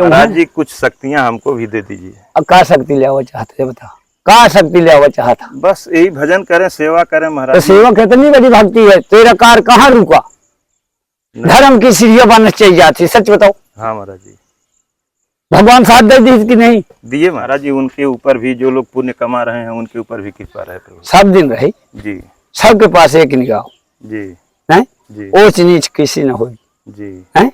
महाराज जी कुछ शक्तियां हमको भी दे दीजिए। अब का शक्ति ले आवा चाहते बता, का शक्ति ले आवा चाहता? बस यही भजन करें, सेवा करें तो महाराज जी। सेवा कितनी बड़ी भक्ति है, तेरा कार कहाँ रुका? धर्म की सीढ़ियां बनना चाहिए जाती, सच बताओ। हाँ महाराज जी, भगवान साथ दे दी कि नहीं? दिए महाराज जी। उनके ऊपर भी जो लोग पुण्य कमा रहे हैं उनके ऊपर भी कृपा रहे प्रभु सब दिन रही, जी। सबके पास एक निगाह जी है, जी ऊंच नीच किसी न हो जी है।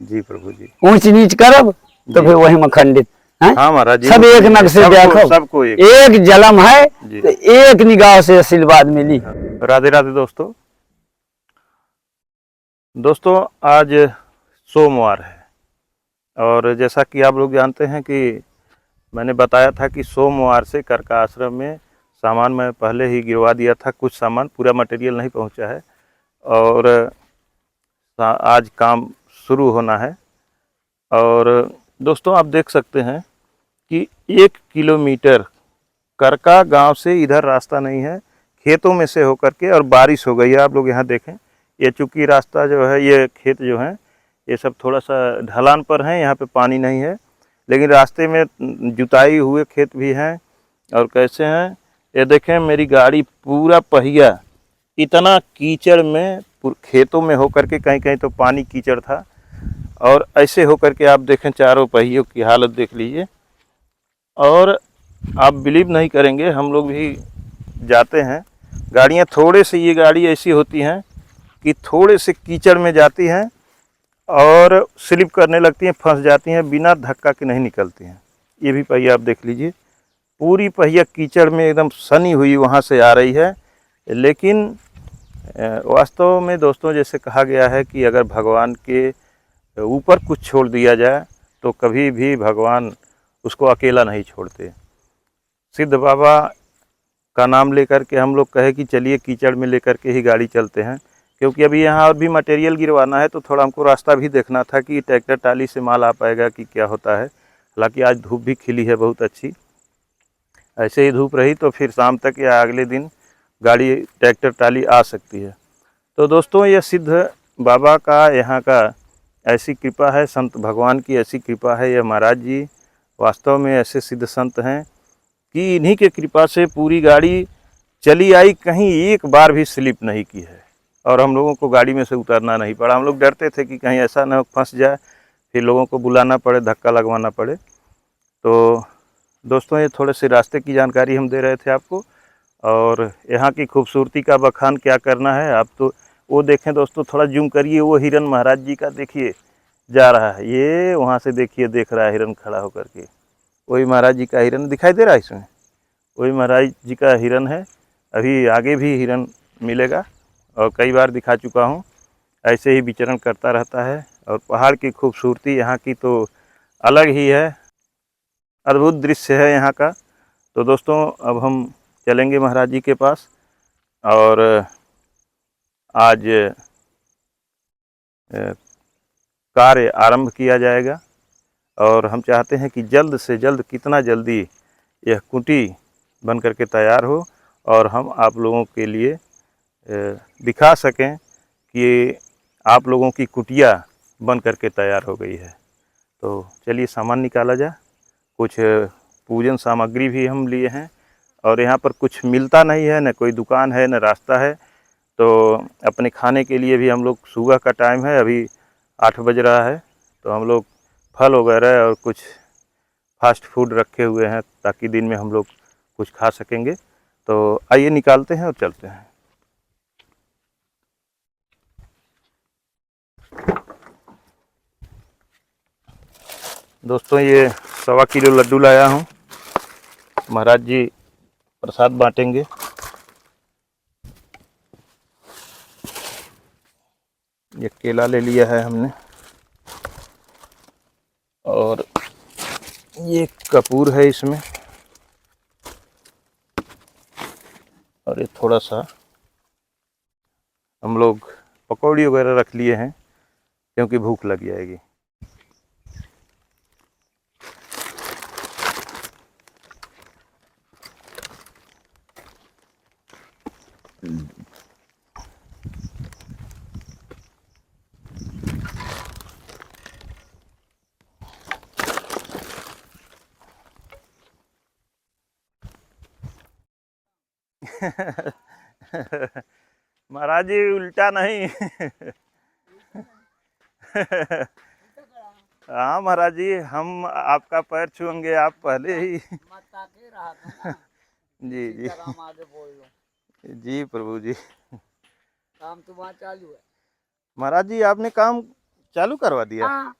जी प्रभु जी। ऊंच नीच करब तो फिर वही में खंडित है। हाँ महाराज जी, सब एक नग से देखो, सबको एक जलम है तो एक निगाह से आशीर्वाद मिली। राधे राधे दोस्तों। आज सोमवार है और जैसा कि आप लोग जानते हैं कि मैंने बताया था कि सोमवार से करका आश्रम में सामान मैं पहले ही गिरवा दिया था। कुछ सामान, पूरा मटेरियल नहीं पहुंचा है और आज काम शुरू होना है। और दोस्तों आप देख सकते हैं कि 1 किलोमीटर करका गांव से इधर रास्ता नहीं है, खेतों में से होकर के, और बारिश हो गई है। आप लोग यहाँ देखें, ये चूँकि रास्ता जो है, ये खेत जो है ये सब थोड़ा सा ढलान पर है, यहाँ पे पानी नहीं है, लेकिन रास्ते में जुताई हुए खेत भी हैं। और कैसे हैं ये देखें, मेरी गाड़ी पूरा पहिया इतना कीचड़ में, खेतों में होकर के, कहीं कहीं तो पानी कीचड़ था, और ऐसे होकर के आप देखें चारों पहियों की हालत देख लीजिए। और आप बिलीव नहीं करेंगे, हम लोग भी जाते हैं, गाड़ियाँ थोड़े से, ये गाड़ी ऐसी होती हैं कि थोड़े से कीचड़ में जाती हैं और स्लिप करने लगती हैं, फंस जाती हैं, बिना धक्का के नहीं निकलती हैं। ये भी पहिया आप देख लीजिए, पूरी पहिया कीचड़ में एकदम सनी हुई वहाँ से आ रही है। लेकिन वास्तव में दोस्तों, जैसे कहा गया है कि अगर भगवान के ऊपर कुछ छोड़ दिया जाए तो कभी भी भगवान उसको अकेला नहीं छोड़ते। सिद्ध बाबा का नाम लेकर के हम लोग कहे कि चलिए कीचड़ में लेकर के ही गाड़ी चलते हैं, क्योंकि अभी यहाँ और भी मटेरियल गिरवाना है, तो थोड़ा हमको रास्ता भी देखना था कि ट्रैक्टर टाली से माल आ पाएगा कि क्या होता है। हालांकि आज धूप भी खिली है बहुत अच्छी, ऐसे ही धूप रही तो फिर शाम तक या अगले दिन गाड़ी ट्रैक्टर टाली आ सकती है। तो दोस्तों, ये सिद्ध बाबा का, यहाँ का ऐसी कृपा है, संत भगवान की ऐसी कृपा है। ये महाराज जी वास्तव में ऐसे सिद्ध संत हैं कि इन्हीं के कृपा से पूरी गाड़ी चली आई, कहीं एक बार भी स्लिप नहीं की है, और हम लोगों को गाड़ी में से उतरना नहीं पड़ा। हम लोग डरते थे कि कहीं ऐसा न फंस जाए, फिर लोगों को बुलाना पड़े, धक्का लगवाना पड़े। तो दोस्तों, ये थोड़े से रास्ते की जानकारी हम दे रहे थे आपको, और यहाँ की खूबसूरती का बखान क्या करना है। आप तो वो देखें दोस्तों, थोड़ा जूम करिए, वो हिरन महाराज जी का देखिए जा रहा है, ये वहाँ से देखिए, देख रहा है हिरन खड़ा होकर के, वही महाराज जी का हिरन दिखाई दे रहा है इसमें, वही महाराज जी का हिरन है। अभी आगे भी हिरन मिलेगा और कई बार दिखा चुका हूँ। ऐसे ही विचरण करता रहता है। और पहाड़ की खूबसूरती यहाँ की तो अलग ही है, अद्भुत दृश्य है यहाँ का। तो दोस्तों, अब हम चलेंगे महाराज जी के पास, और आज कार्य आरंभ किया जाएगा, और हम चाहते हैं कि जल्द से जल्द, कितना जल्दी यह कुटी बन करके तैयार हो और हम आप लोगों के लिए दिखा सकें कि आप लोगों की कुटिया बन करके तैयार हो गई है। तो चलिए सामान निकाला जाए। कुछ पूजन सामग्री भी हम लिए हैं, और यहाँ पर कुछ मिलता नहीं है, न कोई दुकान है न रास्ता है। तो अपने खाने के लिए भी हम लोग, सुबह का टाइम है, अभी 8 बज रहा है, तो हम लोग फल वगैरह और कुछ फास्ट फूड रखे हुए हैं ताकि दिन में हम लोग कुछ खा सकेंगे। तो आइए निकालते हैं और चलते हैं। दोस्तों, ये 1.25 किलो लड्डू लाया हूँ, महाराज जी प्रसाद बांटेंगे। ये केला ले लिया है हमने, और ये कपूर है इसमें, और ये थोड़ा सा हम लोग पकौड़ी वगैरह रख लिए हैं क्योंकि भूख लग जाएगी। महाराज जी उल्टा नहीं। हाँ महाराज जी, हम आपका पैर छूएंगे, आप पहले ही। जी जी आगे बोल लो, जी प्रभु जी। काम तो वहाँ चालू है। महाराज जी आपने काम चालू करवा दिया। हाँ,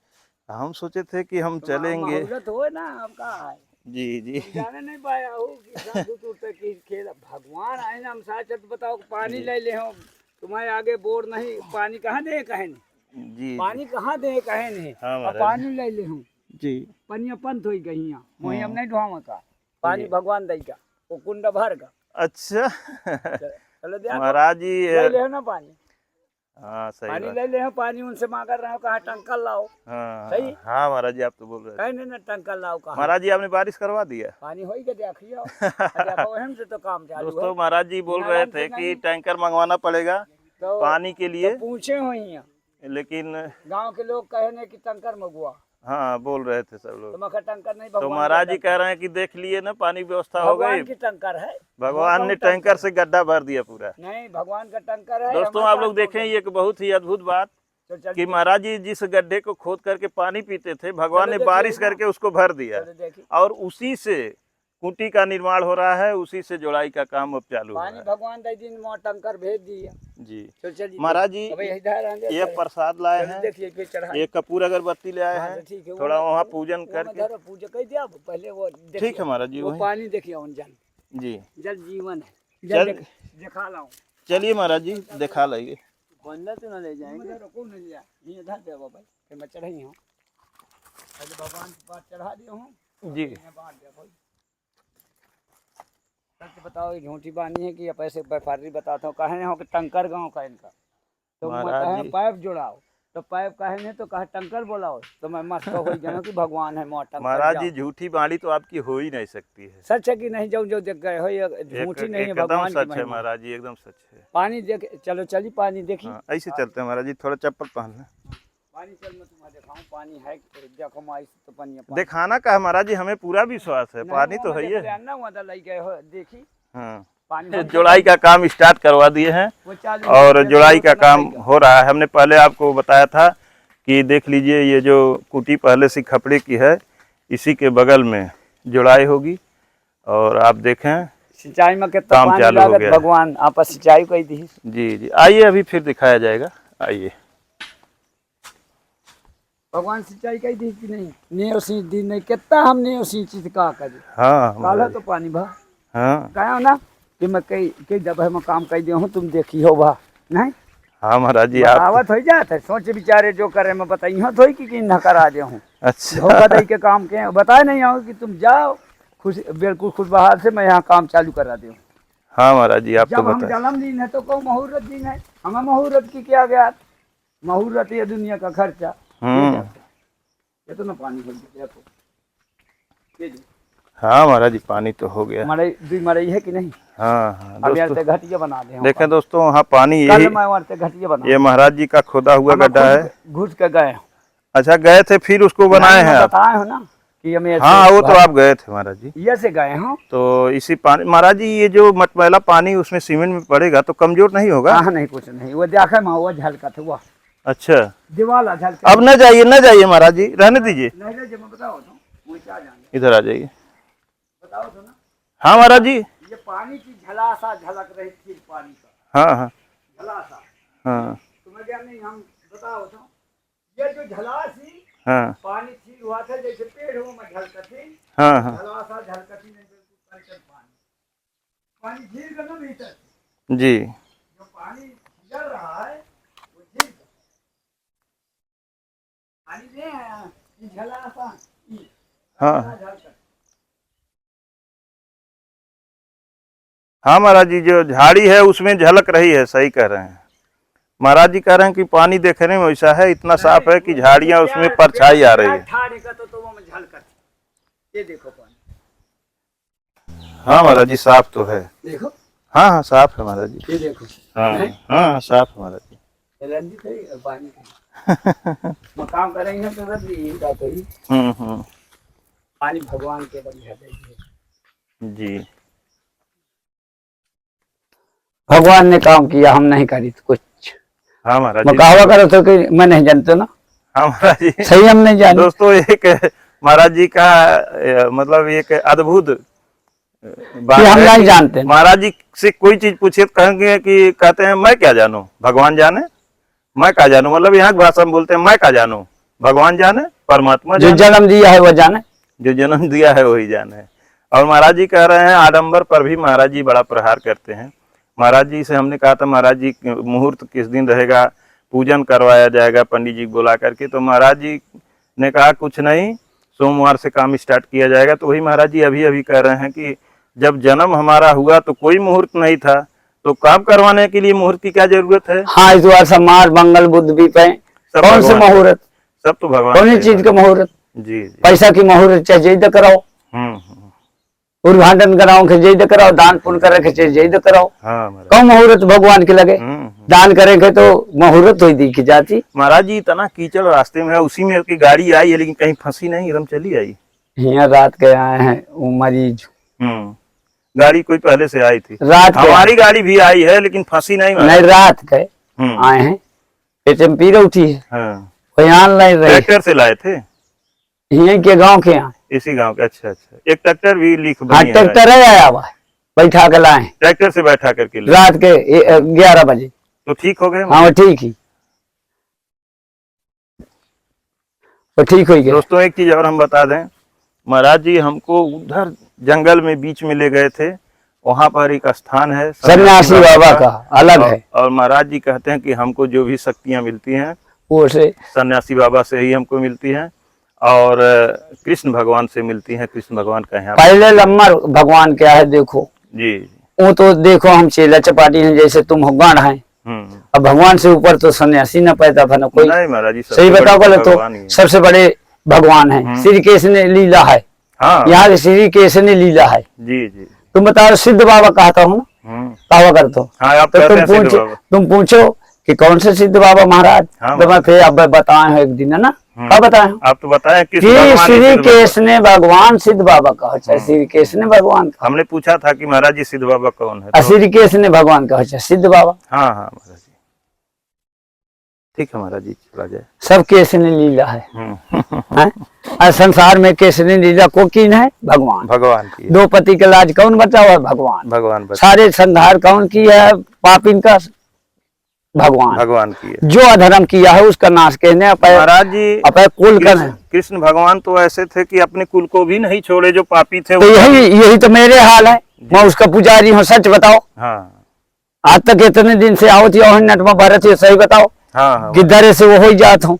हम सोचे थे कि हम तो चलेंगे। मुहूर्त हो ना, आपका है। जी जी तुम जाने नहीं पाया हो कि साधु तू तक की खेल भगवान आए ना, हम साथ बताओ पानी ले ले हो, तुम्हारे आगे बोर नहीं, पानी कहाँ दे कहे नहीं, जी पानी कहाँ दे कहे नहीं। हाँ अब महाराज पानी ले ले हूँ, जी। पनिया पंथ हुई गई यहाँ, वही हम हाँ। नहीं ढुआवा का पानी जी। भगवान देगा, वो कुंड भर का। अच्छा। चलो देखो, महाराज जी ले ले हो ना पानी, हाँ सही पानी बात। ले ले हो, पानी उनसे मांगा रहे हो, कहा टंकर लाओ, हाँ सही। हाँ महाराज जी आप तो बोल रहे थे। कहे नहीं ना टंकर लाओ, कहा महाराज जी आपने बारिश करवा दिया। पानी हो गया, देखिए देखो हमसे तो काम चालू है। दोस्तों महाराज जी बोल रहे थे कि टैंकर मंगवाना पड़ेगा तो पानी के लिए, तो पूछे हुई हैं लेकिन गांव के लोग कहे ने कि टंकर मंगवा, हाँ बोल रहे थे सब तो लोग। मैं कहा टंकर नहीं, तो भगवान महाराज का जी टंकर। कह रहे हैं कि देख लिए ना, पानी व्यवस्था हो भगवान गई, की टंकर है, भगवान ने टैंकर से गड्ढा भर दिया पूरा। नहीं भगवान का टंकर है। दोस्तों हमारे आप लोग पास देखें ये एक बहुत ही अद्भुत बात तो चल कि महाराज जी जिस गड्ढे को खोद करके पानी पीते थे, भगवान ने चलो बारिश देखिए ना। करके उसको भर दिया, चलो देखिए, और उसी से कुटी का निर्माण हो रहा है, उसी से जोड़ाई का काम अब चालू हो पानी रहा है। भगवान दे दिन में टंकर भेज दिया। जी चल चलिए महाराज जी, अबे इधर आंगे, ये प्रसाद लाए चलो हैं, देखिए फिर चढ़ा एक कपूर अगरबत्ती ले आए हाँ, हैं, तो ठीक है, थोड़ा वो- वहाँ वो- पूजन वो करके। मैं धरो, पूजा कर दिया पहले, वो देखिए, ठीक है महाराज जी वो वहीं। पानी देखिए उन जल, जी जल जीवन है, चल- जल दिखा लाऊं। चलिए महाराज जी दिखा लाइए। बंदा तो ना ले जाएंगे, कौन ले लिया, ये धर दे बाबा, फिर मैं चढ़ाई हूँ, पहले भगवान के पास चढ़ा दिया हूँ जी बांट दिया भाई। सच बताओ, ये झूठी बानी है कि अब ऐसे व्यापारी बताता हूँ, कहे हो कि टंकर गाँव का इनका, तो मैं महाराज कहे जी। पाइप जुड़ाओ, तो पाइप कहे नहीं तो कहा टंकर बोलाओ, तो मैं मस्त हो गया कि भगवान है मोटा। महाराज जी झूठी बाणी तो आपकी हो ही नहीं सकती है। सच है कि नहीं, जो जो देख गए हो, ये झूठी नहीं है, एकदम भगवान की सच है महिमा। महाराज जी, एकदम सच है। पानी देख, चलो चलिए पानी देखिए। हाँ, ऐसे चलते हैं महाराज जी, थोड़ा चप्पल पहन लें। पानी चल, मैं तुम्हें दिखाऊं पानी है, देखो मैं तो पानी दिखाना का है महाराज जी, हमें पूरा विश्वास है, पानी तो है ही है। गए हो देखी हाँ पानी जोड़ाई का काम स्टार्ट करवा दिए हैं, वो चालू और है, जोड़ाई का उतना काम लगेगा। हो रहा है। हमने पहले आपको बताया था कि देख लीजिए, ये जो कुटी पहले से खपड़े की है, इसी के बगल में जोड़ाई होगी, और आप देखें सिंचाई में कितना काम पानी चालू हो लागत, गया है। भगवान आप सिंचाई कर दी। जी जी आइए, अभी फिर दिखाया जाएगा, आइए। भगवान सिंचाई कर दी कि नहीं, नेव सींच दी नहीं, कितना हम नेव सींची का करे, हाँ काला महाराज तो जी, पानी भा हाँ कहो ना कि मैं कई दफे में काम कर दिया हूँ, तुम देखी हो भा नहीं हाँ महाराज जी आप। बतावत हो जाता है, सोच विचारे जो करे मैं बताई हो तो कि न करा दे हूँ, अच्छा धोखा दे के काम के बताए नहीं हो कि तुम जाओ खुश, बिल्कुल खुश बहार से मैं यहाँ काम चालू करा दूँ। हाँ महाराज जी आप तो जब हम बताए। जन्मदिन है तो कहो मुहूर्त दिन है, हमें मुहूर्त की क्या गया, मुहूर्त ये दुनिया का खर्चा। ये तो ना पानी भर दिया तो ये जो हाँ महाराज जी पानी तो हो गया। मरई है कि नहीं। हाँ हाँ अब यार दोस्तों, ते घटिया बना दे, देखें दोस्तों वहाँ पानी कल यही, मैं वहाँ ते घटिया बना, ये महाराज जी का खोदा हुआ हम गड्ढा है। घुस के गए हैं। अच्छा गए थे फिर उसको बनाए हैं आप? बताए हो ना कि हमें ऐसे हाँ वो तो आप गए थे महाराज जी। ये से गए हैं। तो इसी पानी महाराज जी, ये जो मटमैला पानी उसमें सीमेंट में पड़ेगा तो कमजोर नहीं होगा? हाँ नहीं कुछ नहीं, वो देखा मैं वो झलकत हुआ, अच्छा दीवाला झलकत। अब न जाइए, न जाइए महाराज जी, रहने दीजिए, नहीं नहीं, मैं बताओ तो वो क्या जाने, इधर आ जाइए। बताओ तो ना, हाँ महाराज जी। ये पानी की झलासा झलक रही थी, पानी का हाँ हाँ झलासा, हाँ तुम्हें क्या नहीं, हम बताओ तो ये जो झलासी हाँ पानी छील हुआ था, जैसे पेड़ हो में झलकती, हाँ हाँ झलासा झलकती नहीं, बिल्कुल कलकल पानी, पानी झील का ना भीतर, जी जो पानी जल रहा है वो झील का पानी नहीं आया, ये झलासा हाँ झलकत। हाँ महाराज जी, जो झाड़ी है उसमें झलक रही है, सही कह रहे हैं महाराज जी। कह रहे हैं कि पानी देखने में वैसा है, इतना साफ है कि झाड़ियां उसमें परछाई आ रही है। तो वो में झलकत, ये देखो पानी, हाँ महाराज जी साफ तो है, देखो हाँ हाँ साफ है महाराज जी। ये देखो, हाँ हाँ साफ है महाराज जी। रंजित है पानी में काम करेंगे तो रख ली बात हुई, पानी भगवान के बल है। जी भगवान ने काम किया, हम नहीं करी तो कुछ। हाँ महाराज मैं जी। कहा करो तो कि मैं नहीं जानते ना, हाँ महाराज जी। सही हम नहीं जाने। दोस्तों एक महाराज जी का मतलब एक अद्भुत बात कि हम है नहीं कि जानते। महाराज जी से कोई चीज पूछे तो कहेंगे कि कहते हैं मैं क्या जानूं, भगवान जाने, मैं क्या जानूं, मतलब यहाँ की भाषा में बोलते हैं मैं क्या जानूं, भगवान जाने, परमात्मा जो जाने, जन्म दिया है वो जाने। जो जन्म दिया है वही जाने। और महाराज जी कह रहे हैं आडंबर पर भी महाराज जी बड़ा प्रहार करते हैं। महाराज जी से हमने कहा था महाराज जी मुहूर्त किस दिन रहेगा, पूजन करवाया जाएगा पंडित जी को बुला करके, तो महाराज जी ने कहा कुछ नहीं, सोमवार से काम स्टार्ट किया जाएगा। तो वही महाराज जी अभी अभी कह रहे हैं कि जब जन्म हमारा हुआ तो कोई मुहूर्त नहीं था, तो काम करवाने के लिए मुहूर्त की क्या जरूरत है। हाँ, इस बार समाज मंगल बुद्ध भी पे सब कौन से भगवान मुहूर्त, सब तो भगवान कौन का सी ही चीज का मुहूर्त, जी जी। पैसा की मुहूर्त चाहिए तो कराओ, हम्म। उद्घाटन कराओ के जय कराओ, दान पुण्य करे के जय कराओ। हाँ महाराज। कौन मुहूर्त भगवान के लगे, दान करेंगे तो मुहूर्त हुई दिखी जाती। महाराज जी इतना कीचड़ रास्ते में है, उसी में की गाड़ी आई है लेकिन कहीं फंसी नहीं, एकदम चली आई। यहाँ रात के आए हैं वो मरीज, गाड़ी कोई पहले से आई थी, रात के हमारी गाड़ी भी आई है लेकिन फंसी नहीं नहीं, रात के आए हैं, एचएमपी उठी है, हाँ। यहाँ नहीं रहे, ट्रैक्टर से लाए थे, यहीं के गांव के यहाँ, इसी गांव के। अच्छा अच्छा, एक ट्रैक्टर भी लिख हाँ ट्रैक्टर है आया हुआ है, बैठा के लाए ट्रैक्टर से बैठा करके लाए। रात के 11 बजे। तो ठीक हो गए। हाँ वो ठीक ही, वो ठीक हो गया। दोस्तों एक चीज और हम बता दें, महाराज जी हमको उधर जंगल में बीच में ले गए थे, वहां पर एक स्थान है सन्यासी बाबा का अलग है, और महाराज जी कहते हैं कि हमको जो भी शक्तियां मिलती हैं वो से सन्यासी बाबा से ही हमको मिलती हैं और कृष्ण भगवान से मिलती हैं। कृष्ण भगवान का यहाँ पहले नंबर भगवान क्या है देखो जी। वो तो देखो हम चेला चपाटी हैं, जैसे तुम हो गण हैं, अब भगवान से ऊपर तो सन्यासी न पैदा बना कोई। नहीं महाराज जी, सही बताओ बोले तो सबसे बड़े भगवान है श्री कृष्ण ने लीला है। हाँ यहाँ श्री कृष्ण ने लीला है। जी जी। तुम बताओ सिद्ध बाबा कहता हूँ कहा कर तो, हाँ, आप तो कहते हैं तुम पूछो कि कौन से सिद्ध बाबा महाराज, हाँ, तो मैं फिर अब बताए हो एक दिन है ना, क्या बताए आप तो बताए कि श्री कृष्ण भगवान सिद्ध बाबा कहो चाहे श्री कृष्ण भगवान। हमने पूछा था कि महाराज जी सिद्ध बाबा कौन है, श्री कृष्ण भगवान कहो चाहे सिद्ध बाबा। हाँ हाँ महाराज जी, ठीक है महाराज जी, चला जाए। सब कृष्ण लीला है, और संसार में कृष्ण लीला को किन है, भगवान। भगवान की दो पति का लाज कौन बचाओ है, भगवान। भगवान सारे संहार कौन किया है पापिन का, भगवान। भगवान की है। जो अधर्म किया है उसका नाश कहने महाराज जी अपने कुल का। कृष्ण भगवान तो ऐसे थे कि अपने कुल को भी नहीं छोड़े, जो पापी थे। तो यही तो मेरे हाल है, मैं उसका पुजारी हूँ, सच बताओ। हाँ आज तक इतने दिन से आओ थी नट में भरत, सही बताओ। हाँ किधर से वो हो जात हूँ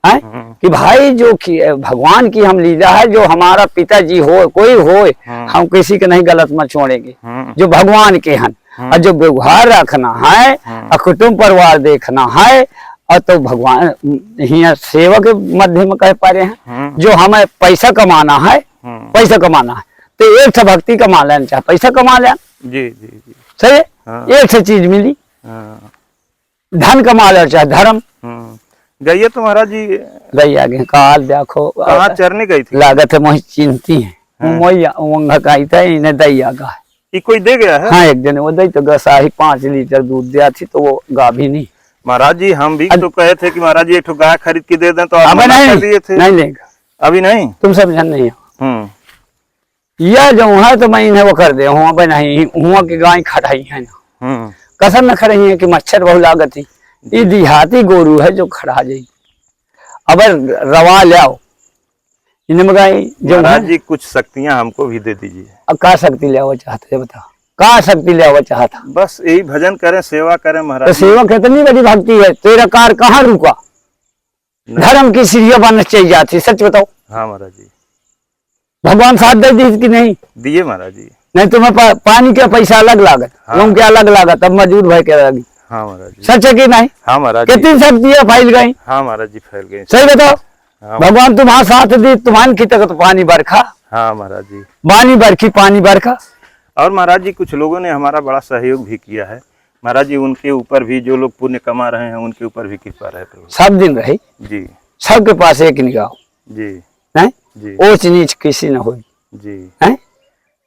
कि भाई जो भगवान की हम लीला है, जो हमारा पिताजी हो कोई हो, हम किसी के नहीं गलत मत छोड़ेंगे, जो भगवान के हैं, और जो व्यवहार रखना है और कुटुंब परिवार देखना है, और तो भगवान यहाँ सेवा के मध्य में कह पा रहे हैं। जो हमें पैसा कमाना है, पैसा कमाना है तो एक से भक्ति कमा लेना, चाहे पैसा कमा लेना, जी जी जी, सही है। एक से चीज मिली, धन कमा ले चाहे धर्म। गई तो महाराज जी, गई आगे काल देखो कहाँ चरने गई थी, लागत है मोहि चिंती है मोई का इन्हें दैया का ये कोई दे गया है। हाँ एक दिन वो दई तो गसाही 5 लीटर दूध दिया थी, तो वो गाभी नहीं। महाराज जी हम भी तो कहे थे कि महाराज जी एक गाय खरीद के दे दें, तो आप मना कर दिए थे। नहीं लेगा, अभी नहीं, तुम समझन नहीं हो। यह जो है तो मैं इन्हें वो कर दे हुआ नहीं, हुआ की गाय खड़ाई है ना, कसम में खड़ी है कि मच्छर बहु लागत ही। ये देहाती गोरू है जो खड़ा जाई, अब रवा ले आओ इन्हें मगाई जो महाराज जी कुछ शक्तियां हमको भी दे दीजिए। अब का शक्ति ले आओ चाहते बताओ, का शक्ति ले आओ चाहता। बस यही भजन करें, सेवा करें महाराज। तो सेवा कितनी बड़ी भक्ति है, तेरा कार कहाँ रुका, धर्म की सीढ़ियां बनना चाहिए जाती, सच बताओ। हाँ महाराज जी, भगवान साथ दे दी कि नहीं दिए महाराज जी। नहीं तुम्हें पानी का पैसा अलग लागत, रूम के अलग लागत, अब मजदूर भाई के लगी। हाँ महाराज जी, सच है कि नहीं। हाँ महाराज कितनी शक्तियां फैल गई। हाँ महाराज जी फैल गई, सही बताओ। भगवान तुम्हारा साथ दी, तुम्हारी की तक पानी बरखा। हाँ महाराज जी, पानी बरखी पानी बरखा। और महाराज जी कुछ लोगों ने हमारा बड़ा सहयोग भी किया है महाराज जी, उनके ऊपर भी जो लोग पुण्य कमा रहे हैं उनके ऊपर भी कृपा रहे प्रभु। सब दिन रही जी, सबके पास एक निगाह जी है, जी, ऊंच नीच किसी न हो जी है,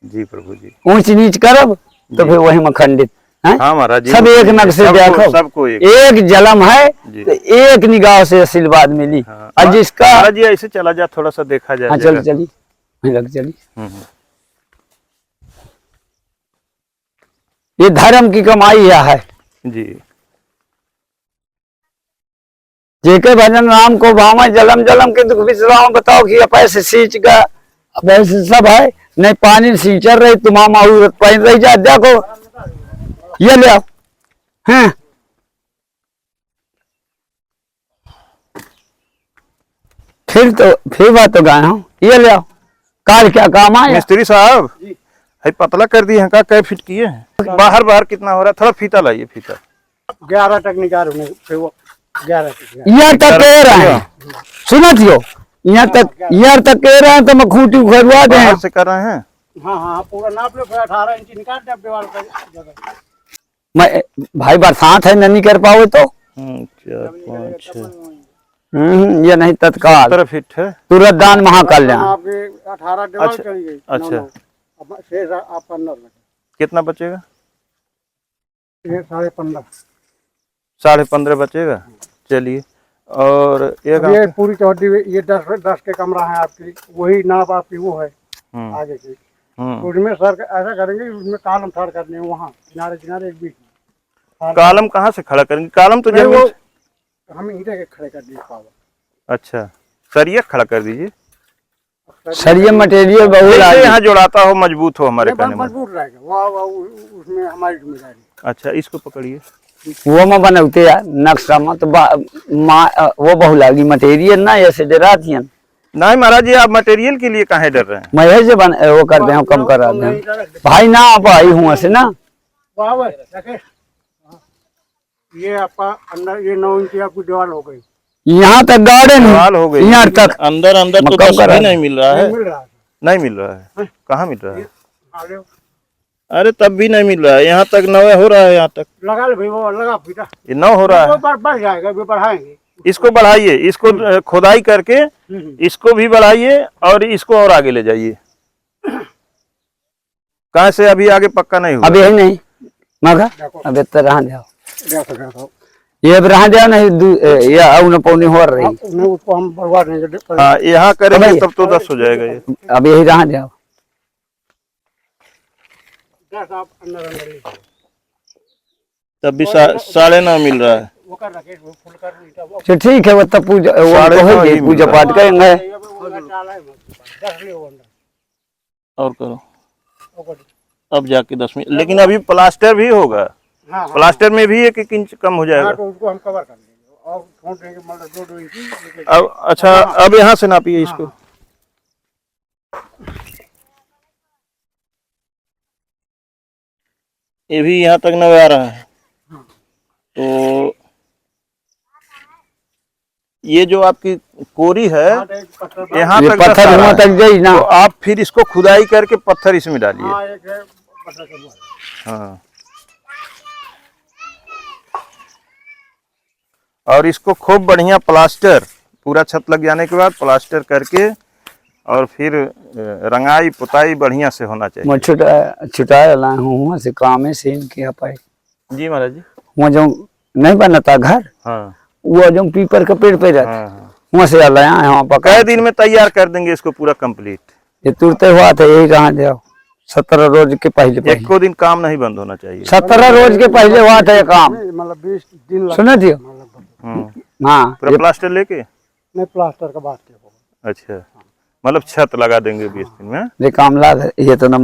जी प्रभु जी। ऊंच नीच करब तो फिर वही में खंडित। हैं? हाँ महाराज जी, सब एक नग से देखो, सबको एक जलम है तो एक निगाह से आशीर्वाद मिली। हाँ। और जिसका महाराज जी ऐसे चला जा, थोड़ा सा देखा जाए। हाँ चल चली, लग चली। ये धर्म की कमाई है जी। जेके भजन राम को भावा, जलम जलम के दुख विश्राम। बताओ कि अब ऐसे सींच का, अब ऐसे सब है नहीं, पानी सींचर रही तुम्हारा माहूरत पहन रही जा। देखो ये ले आओ, हैं फिर बात तो गाय हूँ। ये ले आओ, काल क्या काम आया। मिस्त्री साहब है पतला कर दिए हैं का, कै फिट किए हैं? बाहर बाहर कितना हो रहा है? थोड़ा फीता लाइए, फीता। 11 तक निकाल 11 यहाँ तक कह रहे हैं, सुना थियो, यहाँ तक कह रहे हैं तो मैं खूंटी उखड़वा दे बाहर से कर रहे हैं। हाँ हाँ पूरा नाप लो, 18 इंच निकाल दे दीवार का जगह। मैं भाई बरसात है नहीं कर पाओ तो 4 5 6 ये नहीं तत्काल 17 फीट है। तुरंत दान महाकल्याण। आपके 18 दीवार अच्छा, चली गई। अच्छा। अब शेष आप 15 लगे, कितना बचेगा? ये 15.5। 15.5 बचेगा। चलिए, और एक अब ये पूरी चौड़ी, ये 10 के कमरा है आपकी, वही नाप आपकी वो है आगे की। तो उसमें सर ऐसा करेंगे, उसमें कालम ठाड़ करने हैं वहाँ किनारे किनारे एक बीच में। कालम कहाँ से खड़ा करेंगे? कालम तो नहीं, जमीन वो हम ईंटे के खड़े कर दिए पावर। अच्छा, सरिया खड़ा कर दीजिए। सरिया मटेरियल बहुत यहाँ जोड़ाता हो, मजबूत हो हमारे कहने में। मजबूत रहेगा वहाँ उसमें हमारी जिम्मेदारी। अच्छा, इसको पकड़िए। वो में बनौते यार नक्शा में तो वो बहुलागी मटेरियल ना ऐसे डराती हैं। नहीं महाराज जी, आप मटेरियल के लिए काहे डर रहे हैं? मैं ऐसे वो कर दे कम करा दे भाई ना भाई हूँ ऐसे ना। ये आपका अंदर ये 9 इंच आपकी दीवार हो गई, यहाँ तक गार्डन सवाल हो गई। यहाँ तक अंदर अंदर तो कम 10 करा भी नहीं मिल रहा है। मिल रहा है। नहीं मिल रहा है। कहाँ मिल रहा है? आगे अरे तब भी नहीं मिल रहा है। यहाँ तक 9 हो रहा है, यहाँ तक लगा ले भाई, वो लगा फीता, ये 9 हो रहा है। बढ़ जाएगा, भी बढ़ाएंगे। इसको बढ़ाइए, इसको खुदाई करके इसको भी बढ़ाइए और इसको और आगे ले जाइए। कहाँ से अभी आगे पक्का नहीं हुआ? अभी यही नहीं मगा अब इतना रहा जाओ ये अब रहा जाओ नहीं ये औन पौनी हो रही नहीं, उसको हम बढ़वा देंगे। हाँ, यहाँ करेंगे तब तो 10 हो जाएगा ये। अब यही रहा जाओ। 10 आप अंदर अंदर लीजिए। तब भी 9.5 मिल रहा है। वो कर रखे, वो फुल कर ईटा वो तो ठीक है वो तब पूजा वो साढ़े तो नौ होगी, ही पूजा मिल पाठ करेंगे। डाला है 10 ले वो अंदर और करो, वो कर। अब जाके 10 मिनट। लेकिन अभी प्लास्टर भी होगा। हाँ प्लास्टर में भी 1-1 इंच कम हो जाएगा। तो उसको हम कवर कर देंगे और छोड़ देंगे, मतलब 2-2 इंच। अब अच्छा, अब यहाँ से नापिए इसको। ये भी यहाँ तक 9 आ रहा है। तो ये जो आपकी कोरी है यहाँ ये तक पत्थर 10 आ रहा वहाँ है। तक गई ना। तो आप फिर इसको खुदाई करके पत्थर इसमें डालिए। हाँ एक है पत्थर का वो है। हाँ, और इसको खूब बढ़िया प्लास्टर, पूरा छत लग जाने के बाद प्लास्टर करके और फिर रंगाई पुताई बढ़िया से होना चाहिए। मैं छुटा ला हूँ वहाँ से काम है सेम किया पाए। जी महाराज जी। वहाँ जो नहीं बनता घर, हाँ वो जो पीपर का पेड़ पे रहता हाँ हाँ। वहाँ से लाया है वहाँ पका। कै दिन में तैयार कर देंगे इसको पूरा कंप्लीट? ये तुरते हुआ था यही रहा जाओ 17 रोज के पहले एक को दिन काम नहीं बंद होना चाहिए। 17 रोज के पहले हुआ था ये काम। मतलब 20 दिन सुना थी हाँ पूरा प्लास्टर लेके। नहीं प्लास्टर का बात क्या। अच्छा, मतलब छत लगा देंगे 20 दिन में। ये काम ला ये तो ना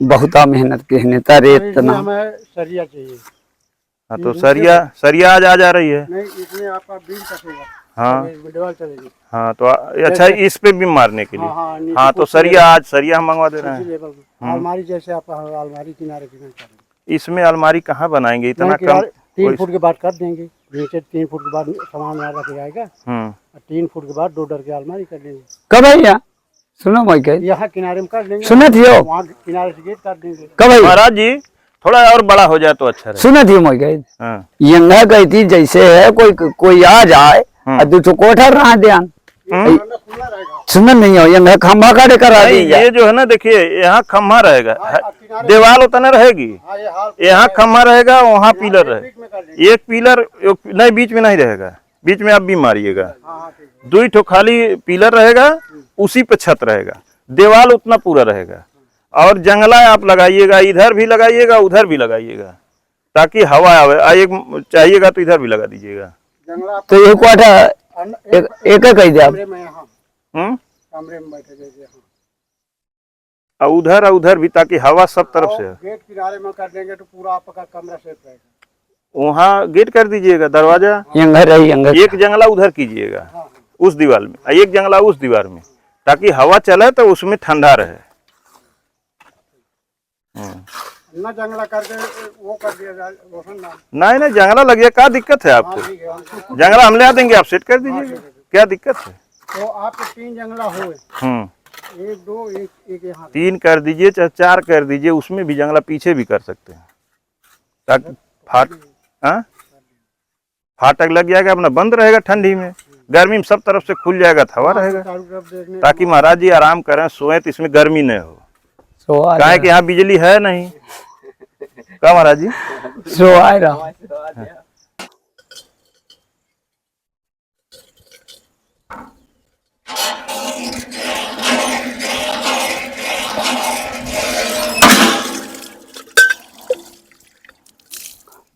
बहुत मेहनत के नेता रेत ना। हमें सरिया चाहिए। हाँ, तो सरिया आज आ जा रही है। नहीं इसमें आपका बीम कटेगा। हाँ दीवार चलेगी। हाँ, तो अच्छा इस पे भी मारने के लिए। हाँ, नीचे हाँ, तो सरिया हम मंगवा दे रहे हैं। लेवल में। अलमारी जैसे आपका अलमारी किनारे किनारे करेंगे। इसमें अलमारी कहाँ बनाएंगे इतना कम? 3 फुट के बाद कर देंगे, नीचे 3 फुट के बाद सामान यहाँ रख जाएगा। 3 फुट के बाद 2 डर की अलमारी कर देंगे। कब भैया सुनो मैं कह यहाँ किनारे में कर देंगे। सुने थियो वहाँ किनारे से गेट कर देंगे। कब भैया महाराज जी थोड़ा और बड़ा हो जाए तो अच्छा रहे। सुने थियो मैं कह हाँ यंगा गई थी जैसे है कोई आ जाए और 2 कोठा रहा ध्यान खुला रहेगा। सुन नहीं हो ये खंभा का करा नहीं, दीजिए। ये जो है ना देखिए यहाँ खम्भा रहेगा, किनारे दीवार उतना रहेगी, हाँ ये हाल यहाँ खम्भा रहेगा, वहाँ पिलर बीच रहेगा, में कर लेंगे। एक पिलर नहीं बीच में नहीं रहेगा, बीच में आप भी मारिएगा, हाँ हाँ ठीक है। 2 ठो खाली पिलर रहेगा, उसी पे छत रहेगा, दीवार उतना पूरा रहेगा, और जंगला आप लगाइएगा, इधर भी लगाइएगा उधर भी लगाइएगा, ताकि हवा आवे। एक चाहिएगा तो इधर भी लगा दीजिएगा। जंगला तो ये क्वाटा एक कह दे आप। कमरे में यहाँ हम्म, कमरे में बैठे जैसे यहाँ और उधर भी, ताकि हवा सब तरफ से। गेट किनारे में कर देंगे तो पूरा आपका कमरा सेफ रहेगा। वहाँ गेट कर दीजिएगा, दरवाजा, यंगर रही यंगर। एक जंगला उधर कीजिएगा हाँ उस दीवार में, एक जंगला उस दीवार में, ताकि हवा चले तो उसमें ठंडा रहे। ना जंगला करके वो कर दिया जाए रोशन ना। नहीं नहीं, जंगला लगिए, क्या दिक्कत है आपको? ठीक है हमको। जंगला हम ले आ देंगे, आप सेट कर दीजिएगा, क्या दिक्कत है? तो आपके 3 जंगला हो, 1 2 1 यहाँ 3 कर दीजिए, चाहे 4 कर दीजिए, उसमें भी जंगला पीछे भी कर सकते हैं, ताकि हाँ? फाटक लग जाएगा, अपना बंद रहेगा, ठंडी में गर्मी में सब तरफ से खुल जाएगा, हवा रहेगा, चारों तरफ देखने ताकि महाराज जी आराम करें, सोए तो इसमें गर्मी नहीं हो। सो आ काहे कि यहाँ बिजली है नहीं, क्या महाराज जी? सो आ रहा।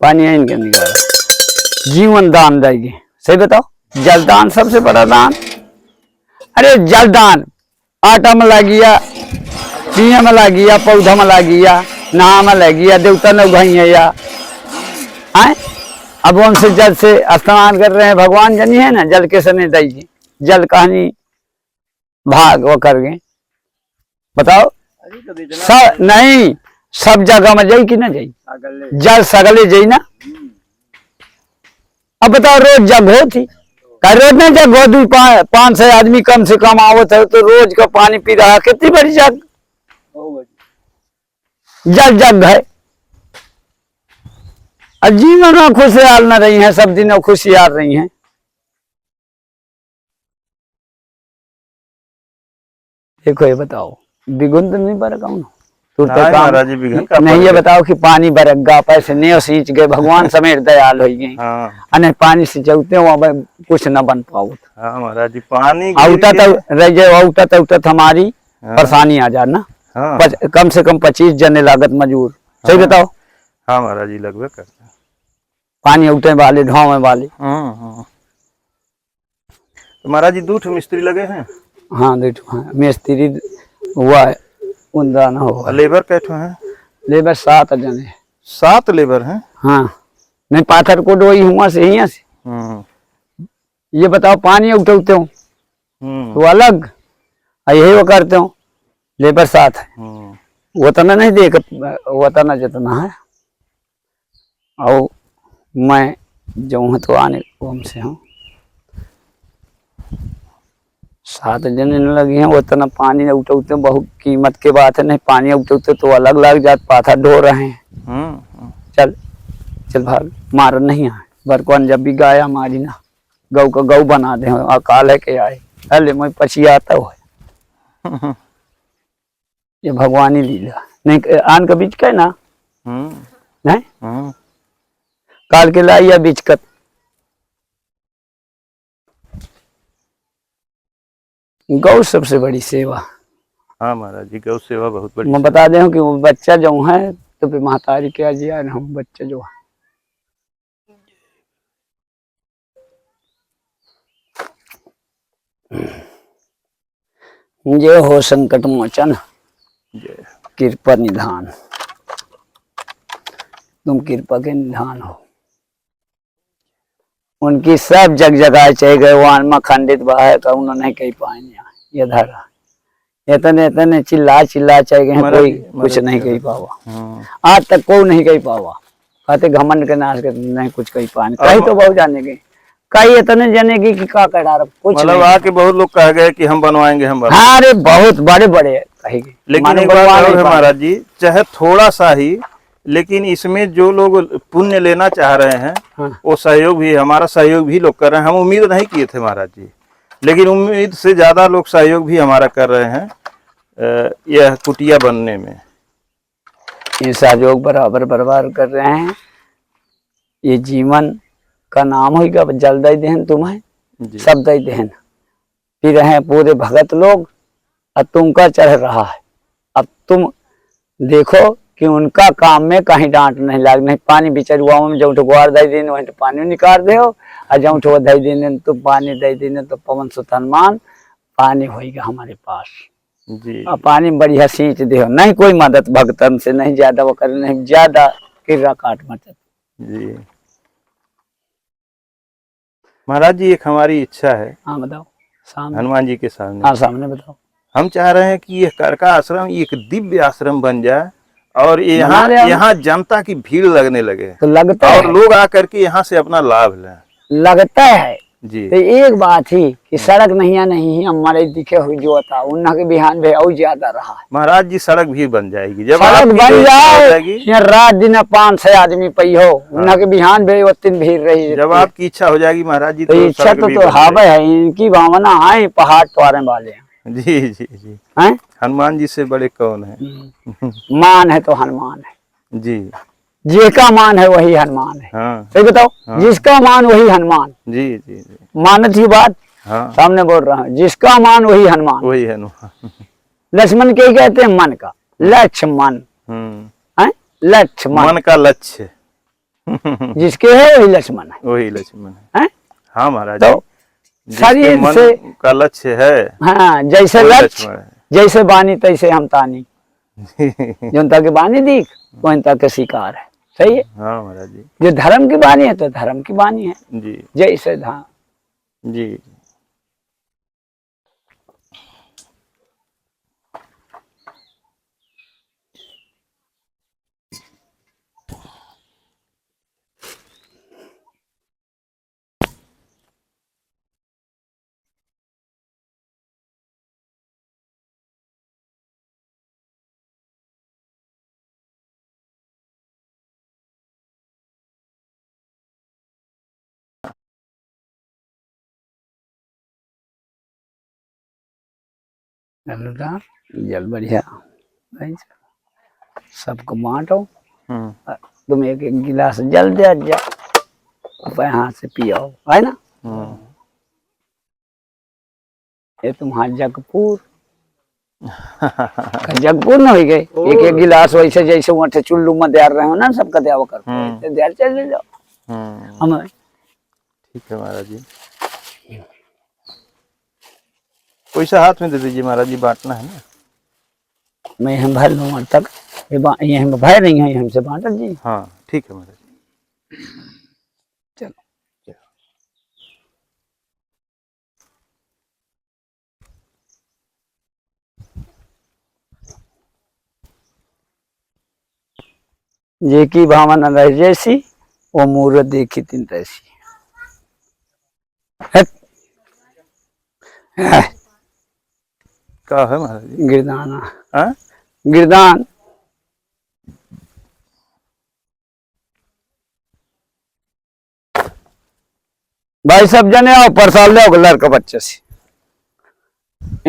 पानी है इनके निकाल। जीवन दान देगी, सही बताओ, जलदान सबसे बड़ा दान। अरे जलदान आटा में लागिया, पिए में लागिया, पौधा में लागिया, नहा में लागिया, देवता ने उगाई या आए। अब उनसे जल से स्नान कर रहे हैं, भगवान जनी है ना, जल के सने दीजिए, जल कहानी भाग वो कर गए। बताओ नहीं सब जगह में जाई कि ना जाई, जल सगले जाई ना। अब बताओ रोज जग हो थी, रोज ना जग हो, 2-5 आदमी कम से कम आवत है, तो रोज का पानी पी रहा, कितनी बड़ी जग, जग जग है। अब जीवन में खुशहाल न रही हैं, सब दिनों खुशियाल रही हैं। देखो ये बताओ बिगुन तो नहीं बरका महाराज जी बिघन का नहीं, ये बताओ कि पानी बरगा, पैसे नहीं सींच गए, भगवान समेत दयाल हो गए। हाँ अने पानी से चलते हो कुछ न बन पाओ। हाँ महाराज जी, पानी औटा तो रह जाए, औटा हमारी परेशानी आ जाना। हाँ कम से कम 25 जने लागत मजूर, सही बताओ। हाँ महाराज जी लगभग करते हैं, पानी उठे वाले, ढोवे वाले। तो महाराज जी 2 मिस्त्री लगे हैं। हाँ देखो, हाँ मिस्त्री हुआ है, उनका ना हुआ। लेबर कैठो हैं? लेबर 7 जने। 7 लेबर हैं। हाँ नहीं, पाथर को डोई हुआ से ही से। ये बताओ पानी उठते हो तो अलग, यही वो करते हो, लेबर 7 है। वो तना नहीं देख, वो तना जितना है। और मैं जो हूँ तो आने हमसे हूँ, 7 जने न लगे हैं, उतना पानी उठते बहुत कीमत के बात है। नहीं पानी उठते तो अलग लग जात, पाथा ढो रहे हैं। चल चल भाग, मार नहीं आए बरकौन, जब भी गाया मारी ना, गौ का गौ बना दे, अकाल है के आए, अरे मैं पछियाता हो। ये भगवानी लीला नहीं, आन का बीच का है ना, नहीं काल के लाइया बीच का। गौ सबसे बड़ी सेवा। हाँ महाराज जी, गौ सेवा बहुत बड़ी। मैं बता दें कि वो बच्चा जो है तो फिर महतारी क्या जिया हम बच्चा जो है। जय हो संकट मोचन, कृपा निधान, तुम कृपा के निधान हो। उनकी सब जग जगाए चाहे गए, वान में खंडित बहाय का उन्होंने नहीं कही पाएंगे। ये धरा इतने इतने चिल्ला चाहे गए, कोई कुछ नहीं कही पावा, आज तक कोई नहीं कही पावा। कहते घमंड के नाश के नहीं कुछ कही पाए, कहीं तो बहुत जाने के, कई इतने जाने की कि का कह कुछ मतलब आके बहुत लोग कह गए कि हम बनवाएंगे, हम बनवाएंगे। हाँ अरे बहुत बड़े बड़े कहेंगे। लेकिन एक बात और है महाराज जी, चाहे थोड़ा सा ही, लेकिन इसमें जो लोग पुण्य लेना चाह रहे हैं, वो सहयोग भी, हमारा सहयोग भी लोग कर रहे हैं। हम उम्मीद नहीं किए थे महाराज जी, लेकिन उम्मीद से ज्यादा लोग सहयोग भी हमारा कर रहे हैं यह कुटिया बनने में। ये सहयोग बराबर बराबर कर रहे हैं। ये जीवन का नाम होगा जल दई देहन तुम्हें जी। सब दई देहन। फिर हैं पूरे भगत लोग और तुमका चढ़ रहा है। अब तुम देखो कि उनका काम में कहीं डांट नहीं लाग, नहीं पानी बिचरुआओं में जो गुआर दई देने वहीं तो पानी निकाल दे हो, और जो दई देने तो पानी दई देने तो पवन सुत हनुमान पानी होगा हमारे पास जी। और पानी बढ़िया सींच दे हो। नहीं कोई मदद भगतन से, नहीं ज्यादा वो करे, नहीं ज्यादा किर्रा काट मत। जी महाराज जी, एक हमारी इच्छा है। हाँ बताओ। सामने हनुमान जी के सामने। हाँ सामने बताओ। हम चाह रहे हैं कि यह करका आश्रम एक दिव्य आश्रम बन जाए और बना रहे हम। यहाँ जनता की भीड़ लगने लगे तो लगता और है, लोग आकर के यहाँ से अपना लाभ लें। लगता है जी। तो एक बात ही कि सड़क नहीं है हमारे दिखे हुई जो था उन्ना के बिहान भी और ज्यादा रहा है। महाराज जी, सड़क भी बन जाएगी जब सड़क आपकी बन जो इच्छा हो जाए जाएगी। यहाँ रात दिन 5-6 आदमी पई हो उन्ना के बिहान भी उतनी भीड़ रही। जब आपकी इच्छा हो जाएगी महाराज जी, तो इच्छा सड़क तो भी बन हावे है, इनकी भावना है पहाड़ तोड़ने वाले हैं। जी जी जी। हैं? हनुमान जी से बड़े कौन है। मान है तो हनुमान है जी। जिसका मान है वही हनुमान है। हाँ सही बताओ। हाँ। जिसका मान वही हनुमान। जी जी जी। मानत ही बात हाँ सामने बोल रहा हूँ। जिसका मान वही हनुमान। वही है हनुमान। लक्ष्मण के ही कहते हैं मन का लक्ष्मण है। लक्ष्मण मन का लक्ष्य जिसके है वही लक्ष्मण है। वही लक्ष्मण है। हैं? हाँ महाराज तो जी, शरीर जिसके मन से का लक्ष्य है हाँ जैसे वही लक्ष्य लक्ष्मण है। जैसे बानी तैसे हम तानी। जनता के बानी दीख वही के शिकार है। सही है। हाँ महाराज जी। जो धर्म की बानी है तो धर्म की बानी है। जी जैसे धाम जी। जल बढ़िया भाई सबको बांटो। तुम एक एक गिलास जल दे जा हाथ से पियो है ना। ये तुम्हारा जगपुर जगपुर न हो गए। एक एक गिलास वैसे जैसे वहाँ चुल्लू में दे रहे हो ना सबका देव कर देर चले जाओ। हम ठीक है महाराज जी। पैसा हाथ में दे दीजिए महाराज जी, बांटना है ना। मैं हम भर लूँ तक ये हम भय नहीं है हमसे बांट जी। हाँ ठीक है महाराज जी। चलो ये की भावना रह जैसी वो मूर्त देखी तीन तैसी। क्या है महाराज जी। गिरदाना हाँ? गिरदान भाई सब जने आओ प्रसाद ले आओ लड़का बच्चे से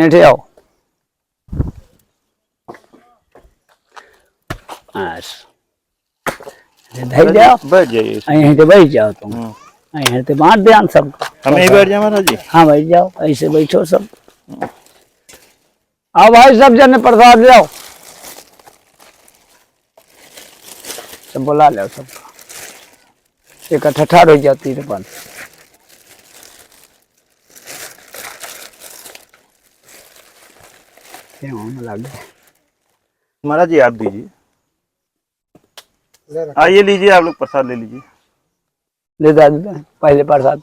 ऐठे आओ। धैर्य जाओ बैठ जाइए। यहीं पे बैठ जाओ तुम। यहीं पे बांट ध्यान सबको। हम यहीं बैठ जाए महाराज जी। हाँ बैठ जाओ ऐसे बैठो सब। आओ भाई सब जने प्रसाद ले आओ। सब बुला ले सबको इकट्ठा ठाड़ हो जाती है पान। महाराज जी आप दीजिए। आइए लीजिए, आप लोग प्रसाद ले लीजिए। ले दादी पहले प्रसाद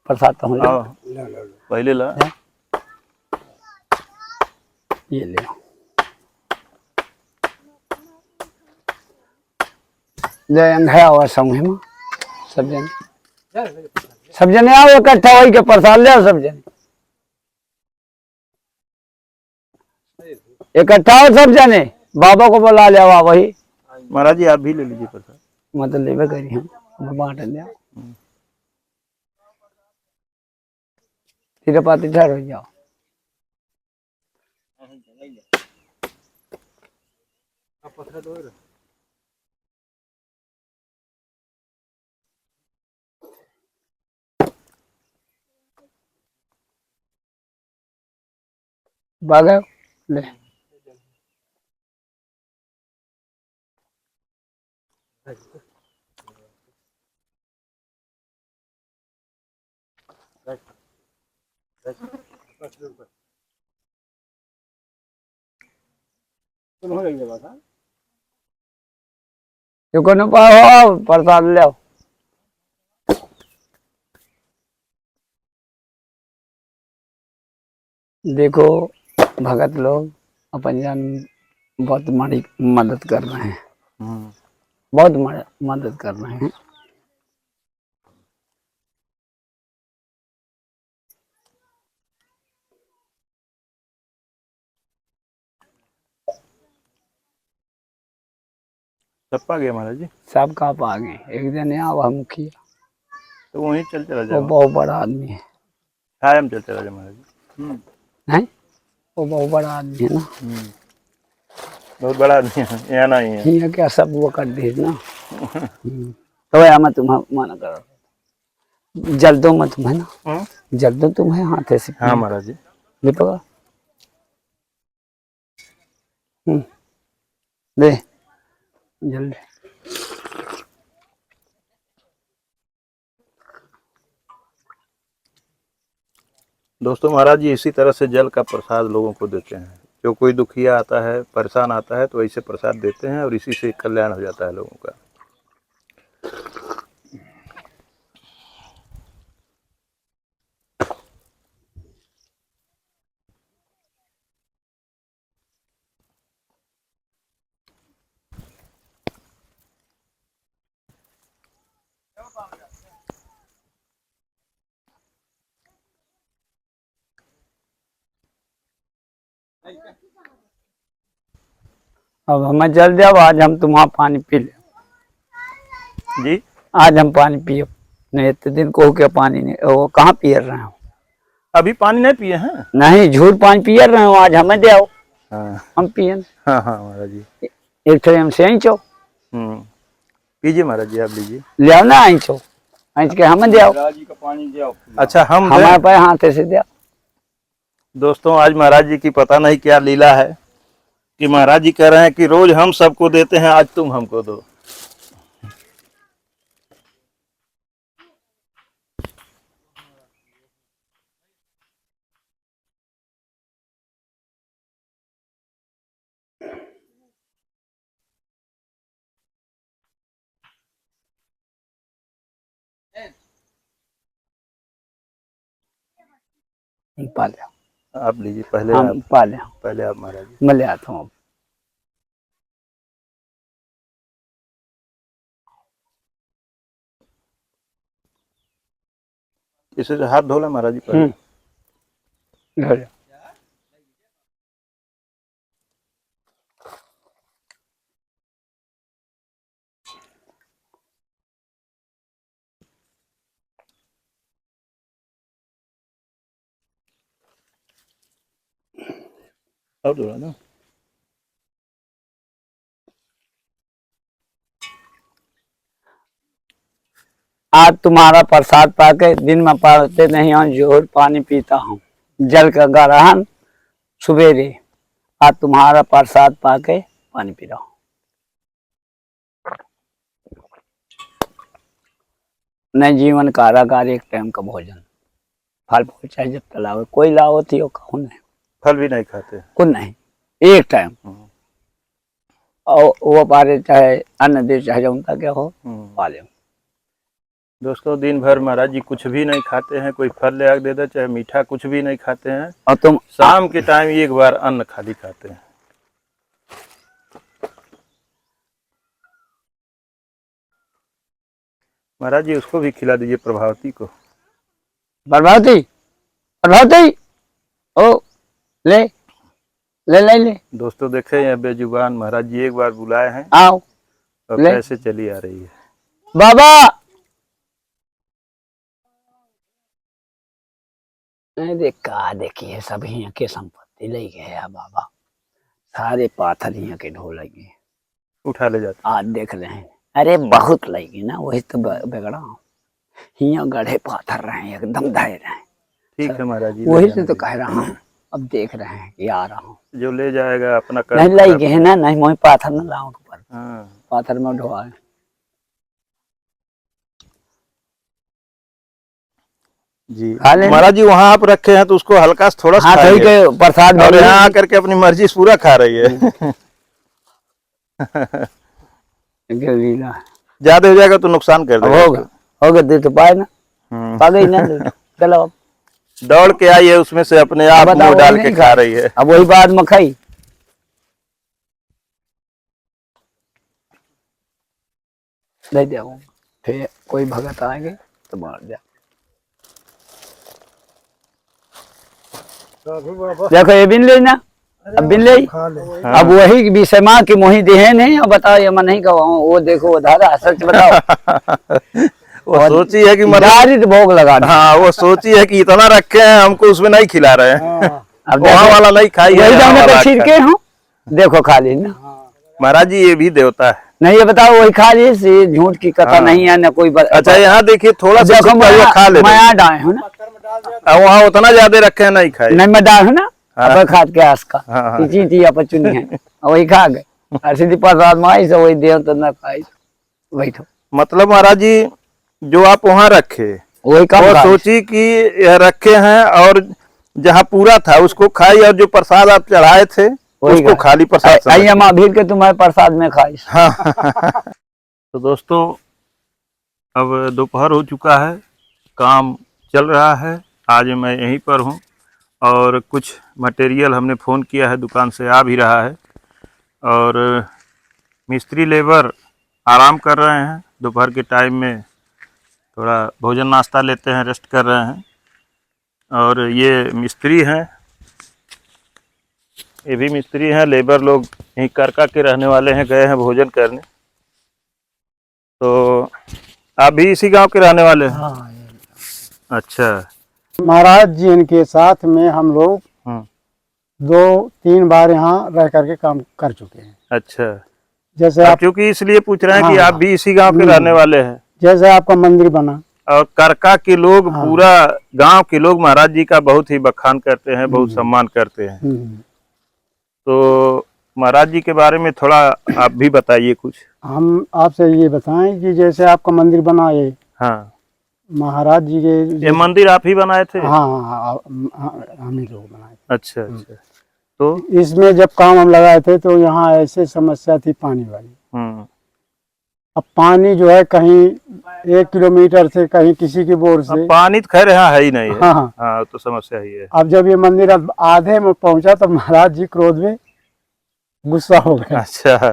प्रसाद तो ले पहले ला ये ले जय और संग सब जने आओ इकट्ठा हो के प्रसाद ले आओ। सब जने इकट्ठा हो सब जने बाबा को बुला ले आओ। वही महाराज जी आप भी ले लीजिए प्रसाद। मतलब लेवे करी हम बांट ले सीधा पाती ठहर हो जाओ। भागा ले। जो को न पाओ प्रसाद ले आओ। देखो भगत लोग अपन जान बहुत बड़ी मदद कर रहे हैं, बहुत मदद कर रहे हैं। सब आ गया महाराज जी? सब कहाँ आ गए, एक दिन यहाँ वह मुखिया, तो वहीं चल वो जाओ। बहुत बड़ा आदमी है। हाँ हम चल चला जाओ महाराज जी। हैं? वो बहुत बड़ा आदमी है ना, बहुत बड़ा आदमी है, यहाँ नहीं है। यहाँ क्या सब वो कर दी ना। तो या मैं तुम्हें मना करो, जल दो मैं तुम्हें ना, जल दो तुम्हें हाथ से। हाँ महाराज जी। ले पकड़, दे जल्दी। दोस्तों महाराज जी इसी तरह से जल का प्रसाद लोगों को देते हैं। जो कोई दुखिया आता है, परेशान आता है, तो ऐसे प्रसाद देते हैं और इसी से कल्याण हो जाता है लोगों का। अब हमें जल दो, आज हम तुम्हारा पानी पी ले जी आज हम पानी पिए, नहीं इतने दिन को क्या पानी नहीं, वो कहाँ पिए रहे हो? अभी पानी नहीं पिए हैं? नहीं झूठ पानी पिए रहे हो, आज हमें दे आओ। हाँ हम पिए। हाँ हाँ महाराज जी। एक थोड़े हम से आई चो पीजिए महाराज जी, आप लीजिए। ले आओ ना, आई चो आई के हमें दे आओ। राजी का पानी दे आओ। अच्छा हम हमारे पास हाथ से दे आओ। दोस्तों आज महाराज जी की पता नहीं क्या लीला है कि महाराज जी कह रहे हैं कि रोज हम सबको देते हैं, आज तुम हमको दो। पा ले आप लीजिए पहले, हम आप पा ले। पहले आप महाराज जी। मैं ले आता हूँ। इसे से हाथ धोला महाराज जी पहले। ले अब धोला ना। आज तुम्हारा प्रसाद पाके दिन में पढ़ते नहीं हूँ, जोर पानी पीता हूँ, जल का ग्रहण सवेरे। आज तुम्हारा प्रसाद पाके पानी पी रहा हूँ। नहीं जीवन कारागार, एक टाइम का भोजन, फल फूल चाहे जब तलावे कोई लाओ थी, कहूँ नहीं, फल भी नहीं खाते? कुछ नहीं, एक टाइम। और वो पारे चाहे अन्न दे चाहे उनका क्या हो पाले। दोस्तों दिन भर महाराज जी कुछ भी नहीं खाते हैं, कोई फल ले आके दे दे, चाहे मीठा कुछ भी नहीं खाते हैं। और तुम शाम के टाइम एक बार अन्न खाली खाते हैं। महाराज जी उसको भी खिला दीजिए, प्रभावती को। प्रभावती, प्रभावती, ओ ले ले ले ले। दोस्तों देखे ये बेजुबान महाराज जी एक बार बुलाए हैं आओ और ले। कैसे चली आ रही है। बाबा अरे का देखिए सब यहाँ के संपत्ति ले गए बाबा, सारे पाथर यहाँ के ढो लगे, उठा ले जाते। आज देख रहे हैं। अरे बहुत लगी ना, वही तो बिगड़ा यहाँ गढ़े पाथर रहे हैं, एकदम धैर्य रहे हैं। ठीक है महाराज जी, वही से तो कह रहा हूँ, अब देख रहे हैं कि आ रहा हूँ। जो ले जाएगा अपना कर नहीं लाई गए ना, नहीं मोहि पाथर न लाऊं ऊपर, हाँ। पाथर में ढोआ। जी खा लेना। महाराज जी वहाँ आप रखे हैं तो उसको हल्का सा थोड़ा सा हाँ तो खाइए। के प्रसाद और यहाँ आकर के अपनी मर्जी से पूरा खा रही है। ज्यादा हो जाएगा तो नुकसान कर देगा। होगा दे तो पाए ना, पा गई ना। चलो अब दौड़ के आई है उसमें से अपने आप मुंह डाल के खा रही है। अब वही बाद में खाई। ले जाऊँ फिर कोई भगत आएंगे तो मार जा। देखो ये बिन लेना, अब बिन ले। अब वही विषय माँ की मोही देहे नहीं, अब बताओ ये मैं नहीं कहूँ। वो देखो दादा सच बताओ। वो सोची है कि भोग लगा। हाँ वो सोची है कि इतना रखे हैं हमको उसमें नहीं खिला रहे हैं। अब वहाँ वाला नहीं खाई है, छिड़के हूँ देखो खा ली ना। महाराज जी ये भी देवता है। नहीं ये बताओ वही खा ली, झूठ की कथा नहीं है ना कोई। अच्छा यहाँ देखिए थोड़ा सा खा ले, मैं डाल हूँ ना, वहाँ उतना ज्यादा रखे हैं नहीं खाए। नहीं मैं डाल हूँ ना अब खाद के आस का चीटी अपचुनी है वही खा गए। सीधी प्रसाद माई से वही देव तो न खाई वही तो। मतलब महाराज जी जो आप वहाँ रखे वही वो सोची कि यह रखे हैं और जहाँ पूरा था उसको खाई, और जो प्रसाद आप चढ़ाए थे उसको खाली प्रसाद माँ भीड़ के तुम्हारे प्रसाद में खाई। हाँ। तो दोस्तों अब दोपहर हो चुका है, काम चल रहा है। आज मैं यहीं पर हूँ और कुछ मटेरियल हमने फ़ोन किया है, दुकान से आ भी रहा है। और मिस्त्री लेबर आराम कर रहे हैं, दोपहर के टाइम में थोड़ा भोजन नाश्ता लेते हैं, रेस्ट कर रहे हैं। और ये मिस्त्री हैं, ये भी मिस्त्री हैं, लेबर लोग यहीं करका के रहने वाले हैं, गए हैं भोजन करने। तो आप भी इसी गांव के रहने वाले हैं? हाँ। अच्छा। महाराज जी इनके साथ में हम लोग 2-3 बार यहाँ रह करके काम कर चुके हैं। अच्छा, जैसे आप क्योंकि इसलिए पूछ रहे हैं कि आप भी इसी गांव के रहने वाले हैं। जैसे आपका मंदिर बना और करका के लोग पूरा गांव के लोग महाराज जी का बहुत ही बखान करते हैं, बहुत सम्मान करते हैं। तो महाराज जी के बारे में थोड़ा आप भी बताइए कुछ। हम आपसे ये बताएं कि जैसे आपका मंदिर बना ये, हाँ महाराज जी के ये मंदिर आप ही बनाए थे? हाँ हम ही लोग बनाए थे। अच्छा अच्छा। तो इसमें जब काम हम लगाए थे तो यहाँ ऐसे समस्या थी पानी वाली। अब पानी जो है कहीं 1 किलोमीटर से, कहीं किसी की बोर से। पानी तो खैर यहाँ है ही नहीं है। हाँ हाँ तो समस्या ही है। अब जब ये मंदिर आधे में पहुंचा तो महाराज जी क्रोध में गुस्सा हो गए। अच्छा,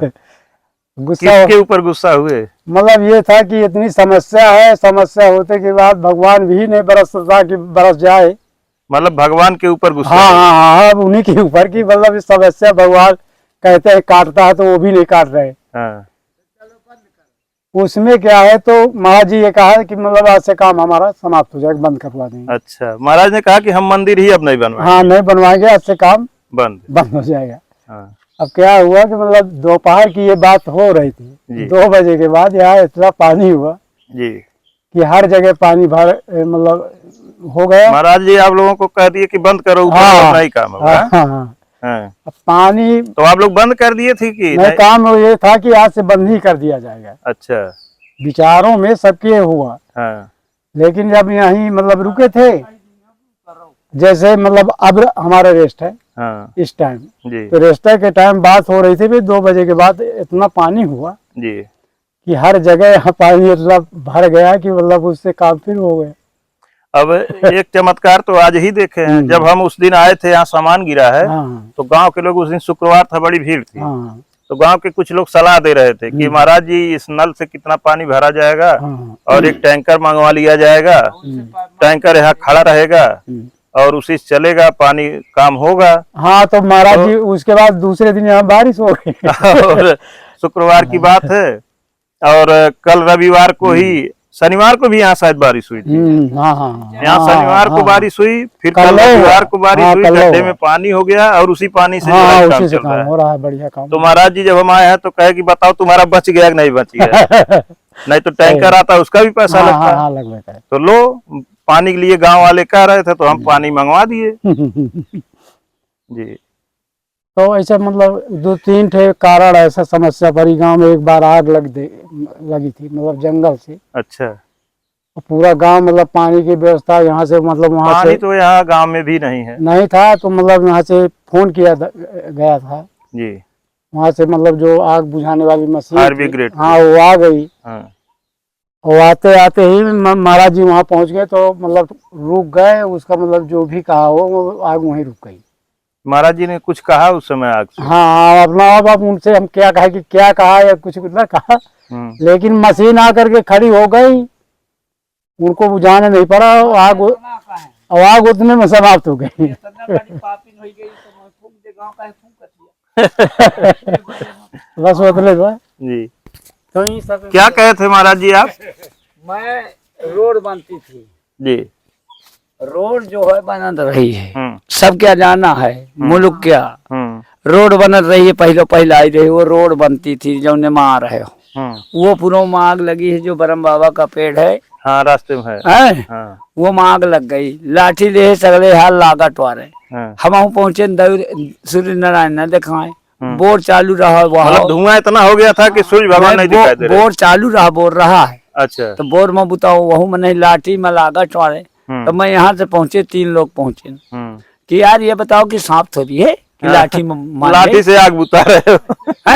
गुस्सा किसके ऊपर गुस्सा हुए? मतलब ये था कि इतनी समस्या है, समस्या होते के बाद भगवान भी नहीं बरसता कि बरस जाए। मतलब भगवान के ऊपर गुस्सा? हाँ, उन्हीं के ऊपर की, मतलब इस समस्या भगवान कहते हैं काटता है तो वो भी नहीं काट रहे। हाँ। उसमें क्या है तो महाराज जी ये कहा कि मतलब आज से काम हमारा समाप्त हो जाएगा, बंद करवा देंगे। अच्छा, महाराज ने कहा कि हम मंदिर ही अब नहीं बनवाएंगे। हाँ नहीं बनवाएंगे, आज से काम बंद हो जाएगा। हाँ। अब क्या हुआ कि मतलब दोपहर की ये बात हो रही थी, 2 बजे के बाद यहाँ इतना पानी हुआ जी कि हर जगह पानी भर मतलब हो गया। महाराज जी आप लोगों को कह दिए कि बंद करो, ऊपर नहीं काम होगा। हाँ। पानी तो आप लोग बंद कर दिए थे कि नहीं? काम ये था कि आज से बंद ही कर दिया जाएगा। अच्छा, विचारों में सबके हुआ। हाँ। लेकिन जब यहीं मतलब रुके थे, जैसे मतलब अब हमारा रेस्ट है इस टाइम जी, तो रेस्ट के टाइम बात हो रही थी भी 2 बजे के बाद इतना पानी हुआ जी कि हर जगह यहाँ पानी इतना भर गया कि मतलब उससे काम फिर हो गया। अब एक चमत्कार तो आज ही देखे हैं। जब हम उस दिन आए थे यहाँ सामान गिरा है तो गांव के लोग, उस दिन शुक्रवार था, बड़ी भीड़ थी। तो गांव के कुछ लोग सलाह दे रहे थे कि महाराज जी इस नल से कितना पानी भरा जाएगा और एक टैंकर मंगवा लिया जाएगा, टैंकर यहाँ खड़ा रहेगा और उसी से चलेगा, पानी काम होगा। हाँ तो महाराज जी उसके बाद दूसरे दिन यहाँ बारिश हो गई। और शुक्रवार की बात है और कल रविवार को ही शनिवार को भी यहाँ शायद बारिश हुई थी। हाँ हाँ यहाँ शनिवार को बारिश हुई, फिर कल कल रविवार को बारिश हाँ, हुई, कल गड्ढे हुआ। में पानी हो गया और उसी पानी से जो हाँ है काम उसी से चल रहा काम है। हो रहा है, बढ़िया काम। तो महाराज जी जब हम आए हैं तो कहे कि बताओ तुम्हारा बच गया कि नहीं बच गया। नहीं तो टैंकर आता उसका भी पैसा हाँ लगता हाँ है। हाँ लग है। तो लो पानी के लिए गांव वाले कह रहे थे तो हम पानी मंगवा दिए जी। तो ऐसे मतलब 2-3 ठे कारण ऐसा समस्या पड़ी गांव में। एक बार आग लगी थी, मतलब जंगल से। अच्छा, पूरा गांव मतलब पानी की व्यवस्था यहाँ से मतलब वहाँ पानी से तो यहाँ गांव में भी नहीं है नहीं था, तो मतलब यहाँ से फोन किया गया था जी। वहाँ से, मतलब जो आग बुझाने वाली मशीन फायर थी, ब्रिगेड की। हाँ वो आ गई। हाँ। और आते आते ही महाराज जी वहाँ पहुँच गए, तो मतलब रुक गए। उसका मतलब जो भी कहा हो वो आग वहीं रुक गई। महाराज जी ने कुछ कहा उस समय आग से? हाँ अपना अब उनसे हम क्या कहा कि क्या कहा या कुछ ना कहा, लेकिन मशीन आकर के खड़ी हो गई, उनको बुझाने नहीं पड़ा। आग उतने में समाप्त हो गई। बस उतने जी। तो ही सब क्या कहे थे महाराज जी आप? मैं रोड बनती थी जी। रोड जो है बन रही है, सब क्या जाना है मुल्क क्या हम्म रोड बन रही है। पहले आई रही वो रोड बनती थी जो ने मार रहे हो वो पूरा माग लगी है। जो ब्रह्म बाबा का पेड़ है हाँ रास्ते में है। हाँ। वो माग लग गई। लाठी ले सगले हाल लागत वारे हाँ। हम पहुंचे सूर्य नारायण न दिखाए। बोर चालू रहा वहाँ, मतलब धुआं इतना हो गया था कि सूर्य भगवान नहीं दिखाई दे रहे। बोर चालू रहा, बोर रहा है। अच्छा। तो बोर में बताओ वहू में नहीं लाठी में लागत वारे। तो मैं यहाँ से पहुंचे 3 लोग पहुंचे कि यार ये बताओ कि सांप थोड़ी है कि लाठी में मार लाठी से आग बुता रहे हो।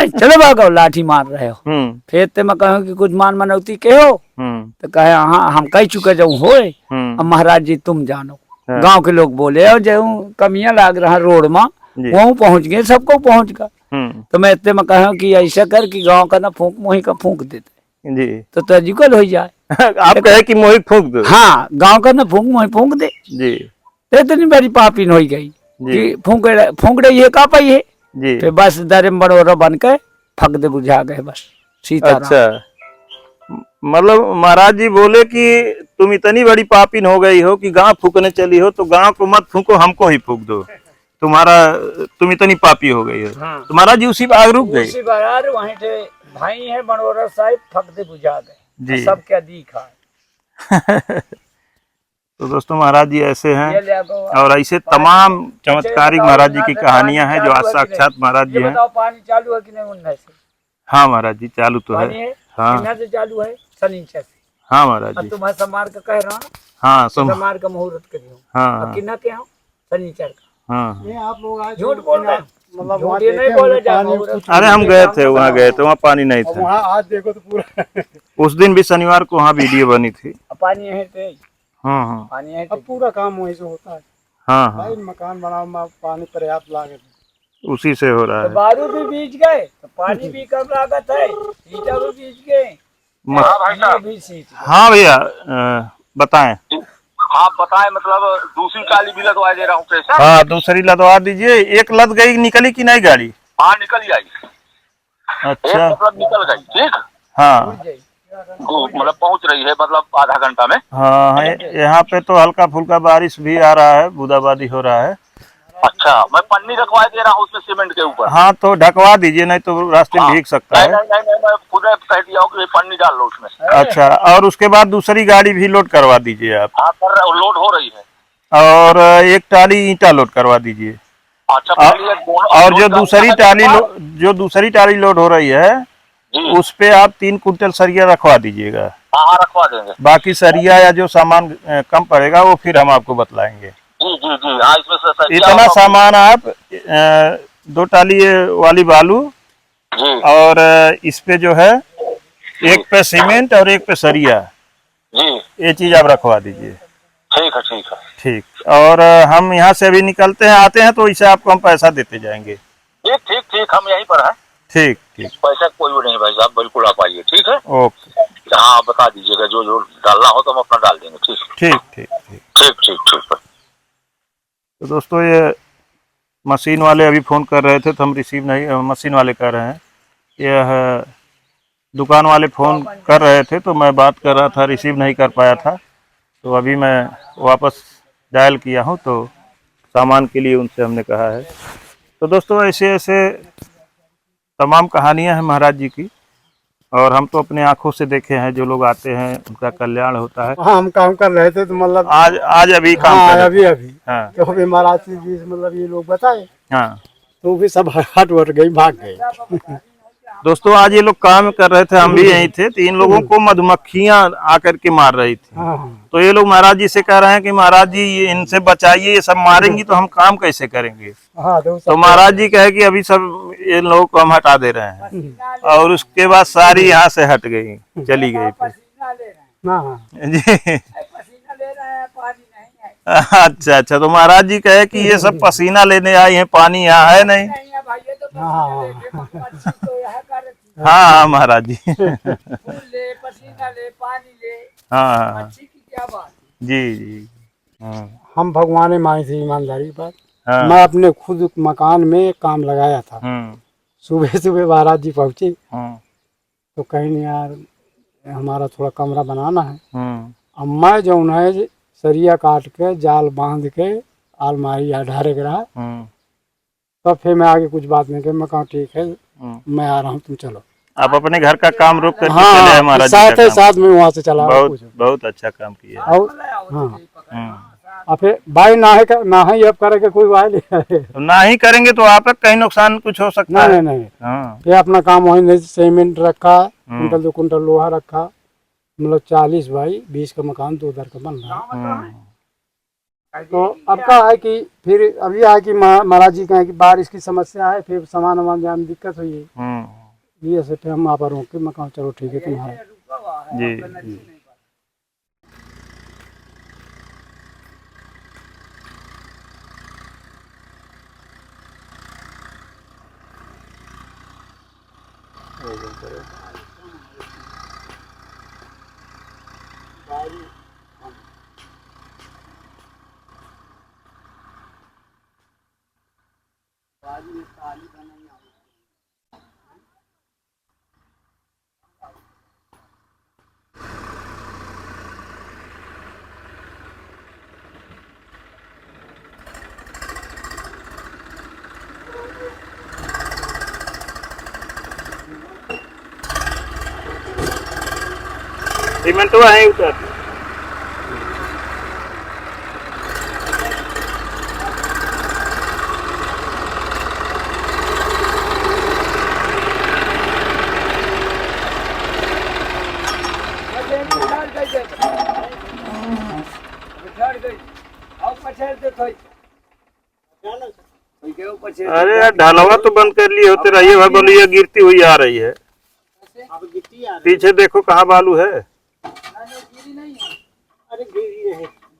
चलो भागो लाठी मार रहे हो। फिर ते मैं कहूँ कि कुछ मान मनौती के हो, तो कहे हाँ हम कह चुके जाऊँ हो। अब महाराज जी तुम जानो। गांव के लोग बोले और जो कमियां लाग रहा रोड में वहाँ पहुंच गए, सबको पहुंच गया। तो मैं इतने में कहूँ कि ऐसा कर कि गांव का ना फूंक मोही का फूंक देते जी। तो तजुकल हो जाए। आप कहे कि मोही फूंक दो। हाँ गांव का ना फूंक मोही फूंक दे जी। तो इतनी बड़ी पापिन हो गई कि फूंक रही है का पाई है जी। फिर बस दरे में बड़ोरा बन के फक दे बुझा गए बस सीता। अच्छा, मतलब महाराज जी बोले कि तुम इतनी बड़ी पापिन हो गई हो कि गांव फूकने चली हो, तो गांव को मत फूको, हमको ही फूक दो। तुम इतनी पापी हो गई हो। तो महाराज जी उसी आग रुक गई। उसी बार वहीं थे भाई है बनोरा साहिब फक दे बुझा गए। सब क्या दिखा। तो दोस्तों महाराज जी ऐसे हैं और ऐसे तमाम चमत्कारिक महाराज जी की कहानियां हैं जो आज साक्षात महाराज जी हैं। पानी चालू है कि नहीं उन्नत से? हाँ महाराज जी चालू तो है। हाँ से चालू है शनिचर से। हाँ महाराज जी। तुम्हारे समार का कह रहा हूँ। हाँ समार का मुहूर्त करियो। हाँ कितना के हो शनिचर का। हाँ आप लोग झूठ बोल रहे हैं, मतलब झूठ ये नहीं बोला जाता। अरे हम गए थे, वहाँ गए थे, वहाँ पानी नहीं था। वहाँ आज देखो तो पूरा उस दिन भी शनिवार को वहाँ वीडियो बनी थी। पानी है हाँ हाँ पानी है। अब पूरा काम वहीं से होता है। हाँ हाँ भाई मकान बनाओ पानी पर्याप्त लागत उसी से हो रहा है। बारू भी बीज गए तो पानी भी कम लागत है, ईटा भी बीज गए। हाँ भैया बताएं। आप बताएं, मतलब दूसरी टाली भी लगवा दे रहा हूँ कैसे? हाँ दूसरी लदवा दीजिए। एक लद गई निकली कि नहीं गाड़ी? हाँ निकल जाएगी। अच्छा मतलब निकल गई। ठीक। हाँ मतलब पहुँच रही है, मतलब आधा घंटा में। हाँ यहाँ पे तो हल्का फुल्का बारिश भी आ रहा है, बूंदाबांदी हो रहा है। अच्छा, मैं पन्नी रखवा दे रहा हूँ उसमें सीमेंट के ऊपर। हाँ तो ढकवा दीजिए, नहीं तो रास्ते में भीग सकता है। नहीं, मैं खुद कह दिया हूँ कि पन्नी डाल लो उसमें। अच्छा, और उसके बाद दूसरी गाड़ी भी लोड करवा दीजिए आप। हाँ कर रहा हूँ, लोड हो रही है। और एक टाली ईंटा लोड करवा दीजिए। अच्छा और जो दूसरी टाली लोड हो रही है उस पे आप 3 कुंटल सरिया रखवा दीजिएगा। हाँ रखवा देंगे। बाकी सरिया या जो सामान कम पड़ेगा वो फिर हम आपको बतलाएंगे। जी जी जी। हाँ इसमें इतना सामान आप 2 टाली वाली बालू जी। और इस पे जो है एक पे सीमेंट और एक पे सरिया जी, ये चीज आप रखवा दीजिए। ठीक है ठीक है। ठीक। और हम यहाँ से अभी निकलते हैं, आते हैं तो इसे आपको हम पैसा देते जाएंगे। ठीक ठीक ठीक, हम यहीं पर हैं। ठीक ठीक। पैसा कोई भी नहीं भाई साहब, बिल्कुल आप आइए। ठीक है। ओके। हाँ बता दीजिएगा जो जो डालना हो तो हम अपना डाल देंगे। ठीक ठीक ठीक ठीक ठीक ठीक ठीक। तो दोस्तों ये मशीन वाले अभी फ़ोन कर रहे थे तो हम रिसीव नहीं, मशीन वाले कह रहे हैं यह दुकान वाले फ़ोन कर रहे थे तो मैं बात कर रहा था, रिसीव नहीं कर पाया था। तो अभी मैं वापस डायल किया हूँ, तो सामान के लिए उनसे हमने कहा है। तो दोस्तों ऐसे ऐसे तमाम कहानियाँ हैं महाराज जी की, और हम तो अपने आंखों से देखे हैं। जो लोग आते हैं उनका कल्याण होता है। हाँ, हम काम कर रहे थे तो मतलब आज अभी काम हाँ कर रहे अभी थे। अभी हाँ तो अभी महाराज जी मतलब ये लोग बताए हाँ तो भी सब हट वट गई, भाग गए। दोस्तों, आज ये लोग काम कर रहे थे, हम भी यहीं थे, तो इन लोगों को मधुमक्खियां आकर के मार रही थी। हाँ हाँ तो ये लोग महाराज जी से कह रहे हैं कि महाराज जी ये इनसे बचाइए, ये सब मारेंगी तो हम काम कैसे करेंगे। हाँ तो महाराज जी कहे कि अभी सब इन लोगों को हम हटा दे रहे हैं, और उसके बाद सारी यहाँ से हट गई, चली गई फिर। हाँ हाँ जी अच्छा अच्छा, तो महाराज जी कहे कि ये सब पसीना लेने आई हैं, पानी यहाँ है नहीं। हाँ हाँ हाँ महाराज जी पसीना ले, पानी ले, हाँ हाँ अच्छी की क्या बात। जी जी हाँ हम भगवान माई थी ईमानदारी पर। हाँ मैं अपने खुद मकान में काम लगाया था। सुबह सुबह महाराज जी पहुंचे तो कहीं नहीं यार हमारा थोड़ा कमरा बनाना है। अब मैं जो है सरिया काट के जाल बांध के अलमारी ढारे के रहा। तब फिर मैं आगे कुछ बात नहीं की, मैं कहा ठीक है मैं आ रहा हूँ, तुम चलो। आप अपने घर का काम रोक करके हाँ, चले आए महाराज जी साथ का ही काम। साथ में वहाँ से चला। बहुत अच्छा काम किया। और हाँ फिर भाई ना ही अब करे के कोई भाई नहीं। ना ही करेंगे तो आप कहीं नुकसान कुछ हो सकता है। नहीं हाँ फिर अपना काम वहीं नहीं, सीमेंट रखा, कुंटल 2 कुंटल लोहा रखा, मतलब 40 बाई 20 का मकान 2 दर का बन रहा है। तो अब क्या है कि फिर अभी है कि महाराज जी कहें कि बारिश की समस्या है, फिर सामान वामान जाने में दिक्कत हुई है, ये से फिर हम आप रोक के मकान चलो ठीक है तुम्हारा। जी सीमेंट हुआ है उतर। अरे यार ढालवा तो बंद कर लिए होते, रहिए भाई, बोलिए गिरती हुई आ रही है। पीछे देखो कहाँ बालू है। अरे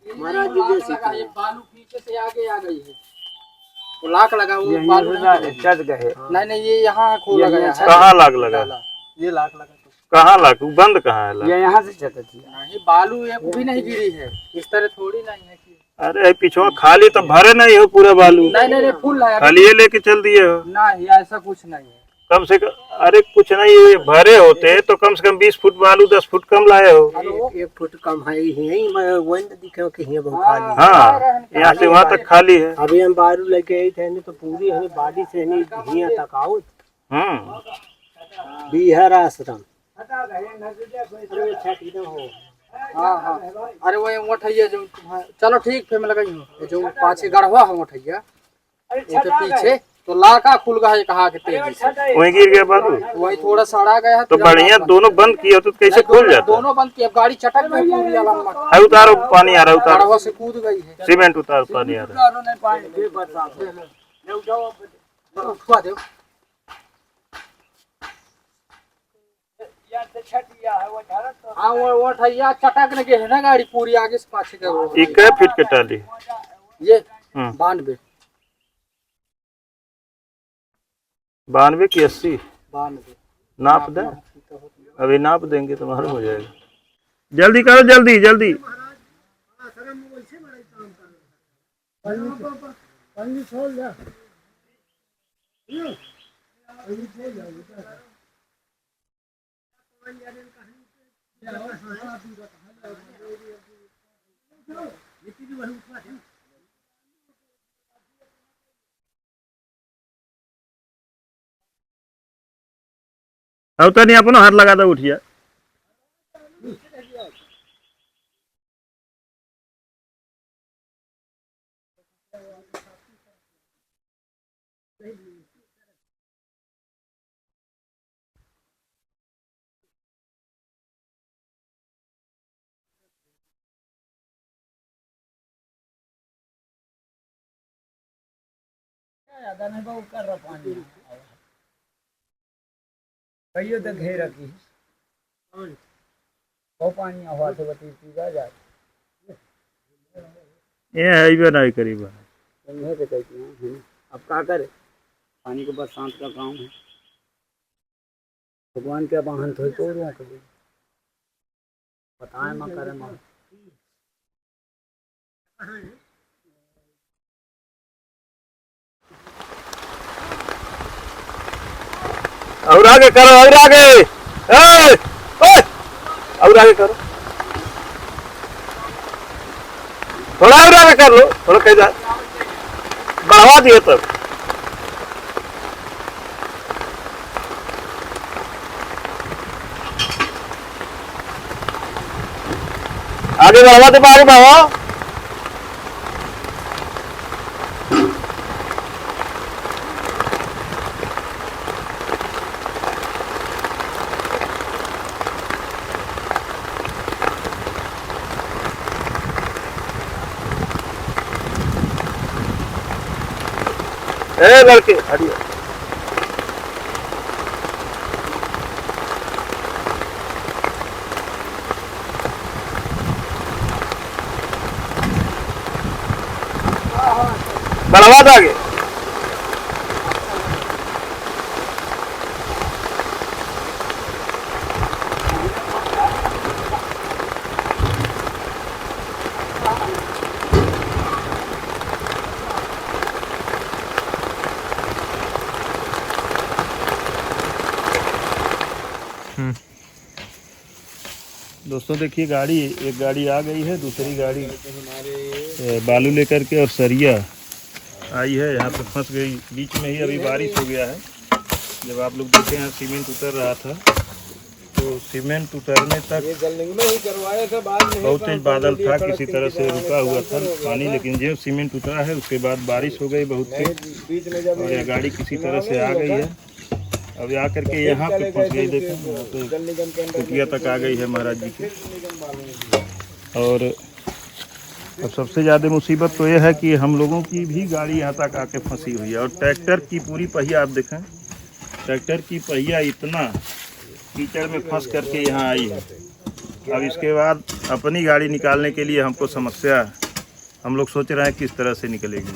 महाराज जी जैसे बालू पीछे से आगे आ गई है, वो लाख लगा वो बालू चढ़ गए। नहीं ये यहाँ खोला गया है। कहाँ लाग लगा? ये लाख लगा कहाँ लाग? बंद कहाँ है लाग? ये यहाँ से चढ़ती थी। नहीं बालू ये भी नहीं गिरी है, इस तरह थोड़ी नहीं है कि। अरे पीछे खाली तो भरे नहीं हो पूरा बालू? नहीं फुल है, खाली ये लेके चल दिए हो? नहीं ऐसा कुछ नहीं है। कम से कम, अरे कुछ नहीं, ये भरे होते तो कम से कम 20 फुट बालू 10 फुट कम लाए हो। 1 फुट कम है यही, मैं वही दिखे कि ये बहुत खाली। हाँ यहाँ से वहाँ तक खाली है। अभी हम बालू लेके आई थे तो पूरी हमें बाड़ी से नहीं यहाँ तक आओ। बिहार आश्रम। हाँ अरे वो मोठैया जो, चलो ठीक फिर मैं लगाई जो पाछे गढ़वा है मोठैया उसके पीछे तो लाका खुल गया है, कहा के तेजी से वहीं गिर गया बालू, वही थोड़ा सड़ा गया है। तो बढ़िया दोनों बंद किया तो कैसे खुल जाता? दोनों बंद किया, गाड़ी चटक गई पूरी अलग। है उतारो, पानी आ रहा है, उतारो, गढ़वा से कूद गई है। सीमेंट उतारो, पानी आ रहा है। हाँ वो ठैया चटक लगे है ना गाड़ी पूरी आगे से पाछे का। ये कै फीट के टाली? ये 92 92 की 80? 92 नाप दे, अभी नाप देंगे तो मालूम हो जाएगा। जल्दी करो, जल्दी जल्दी। अब तो नहीं अपना हाथ लगा दो उठिया ज्यादा नहीं बहुत कर रहा पानी कहियो तो घेर रखी वो पानी हवा से बती पीगा जाए ये है भी नहीं करीब अब क्या करे पानी को बरसात का काम है भगवान के वाहन थोड़ी तो रोक दे बताए माँ करे माँ और आगे करो और आगे और आगे करो थोड़ा और आगे कर लो थोड़ा कह जाए बढ़ावा दिए तब आगे बढ़ावा दे आगे बढ़ाओ लड़के हटिए बढ़ावा दो आगे दोस्तों देखिए गाड़ी एक गाड़ी आ गई है दूसरी गाड़ी बालू लेकर के और सरिया आई है यहाँ पे फंस गई बीच में ही अभी बारिश हो गया है जब आप लोग देखे हैं सीमेंट उतर रहा था तो सीमेंट उतरने तक बहुत तेज बादल था किसी तरह से रुका हुआ था पानी लेकिन जो सीमेंट उतरा है उसके बाद बारिश हो गई बहुत तेज और यह गाड़ी किसी तरह से आ गई है अब आकर के यहाँ पे फंस गई देखो तो कुटिया तक आ गई है महाराज जी की और अब सबसे ज़्यादा मुसीबत तो यह है कि हम लोगों की भी गाड़ी यहाँ तक आके फंसी हुई है और ट्रैक्टर की पूरी पहिया आप देखें ट्रैक्टर की पहिया इतना कीचड़ में फंस करके यहाँ आई है अब इसके बाद अपनी गाड़ी निकालने के लिए हमको समस्या हम लोग सोच रहे हैं किस तरह से निकलेगी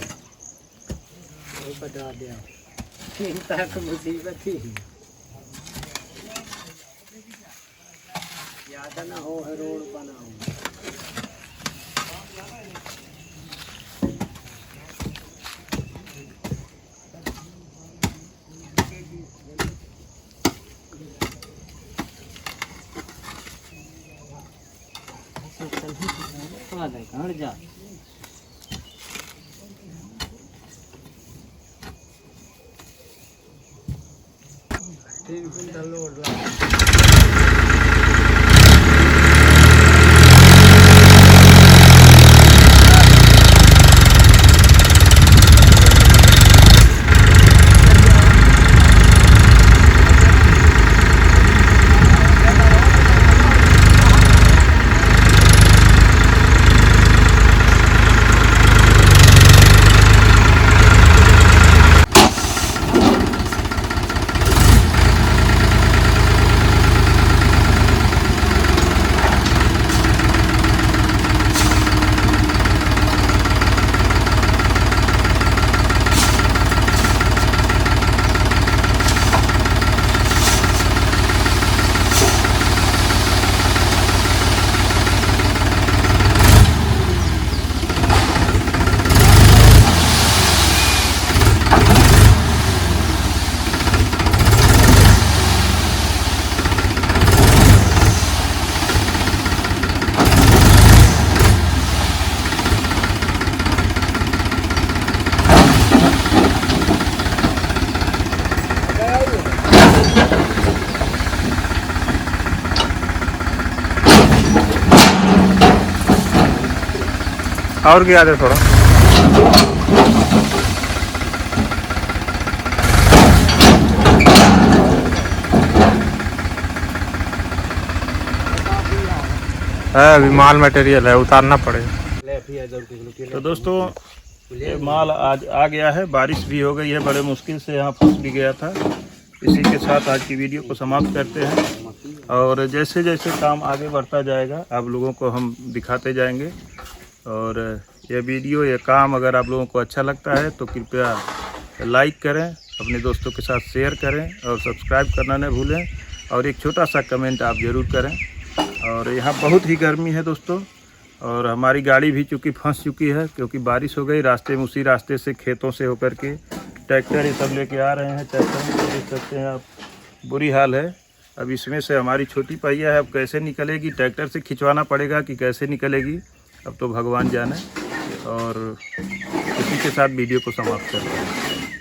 मुसीबत ही ज्यादा ना हो रोड बनाओ हट जा 3 क्विंटल लोड और गिरा दे थोड़ा। है अभी माल मटेरियल है, उतारना पड़ेगा। तो दोस्तों ये माल आज आ गया है, बारिश भी हो गई है, बड़े मुश्किल से यहाँ फंस भी गया था। इसी के साथ आज की वीडियो को समाप्त करते हैं और जैसे जैसे काम आगे बढ़ता जाएगा आप लोगों को हम दिखाते जाएंगे। और यह वीडियो ये काम अगर आप लोगों को अच्छा लगता है तो कृपया लाइक करें, अपने दोस्तों के साथ शेयर करें और सब्सक्राइब करना न भूलें और एक छोटा सा कमेंट आप ज़रूर करें। और यहाँ बहुत ही गर्मी है दोस्तों और हमारी गाड़ी भी चूँकि फंस चुकी है क्योंकि बारिश हो गई रास्ते में, उसी रास्ते से खेतों से होकर के ट्रैक्टर ये सब लेके आ रहे हैं। ट्रैक्टर में देख सकते हैं आप, बुरी हाल है। अब इसमें से हमारी छोटी पहिया है, अब कैसे निकलेगी, ट्रैक्टर से खिंचवाना पड़ेगा कि कैसे निकलेगी, अब तो भगवान जाने। और इसी के साथ वीडियो को समाप्त करते हैं।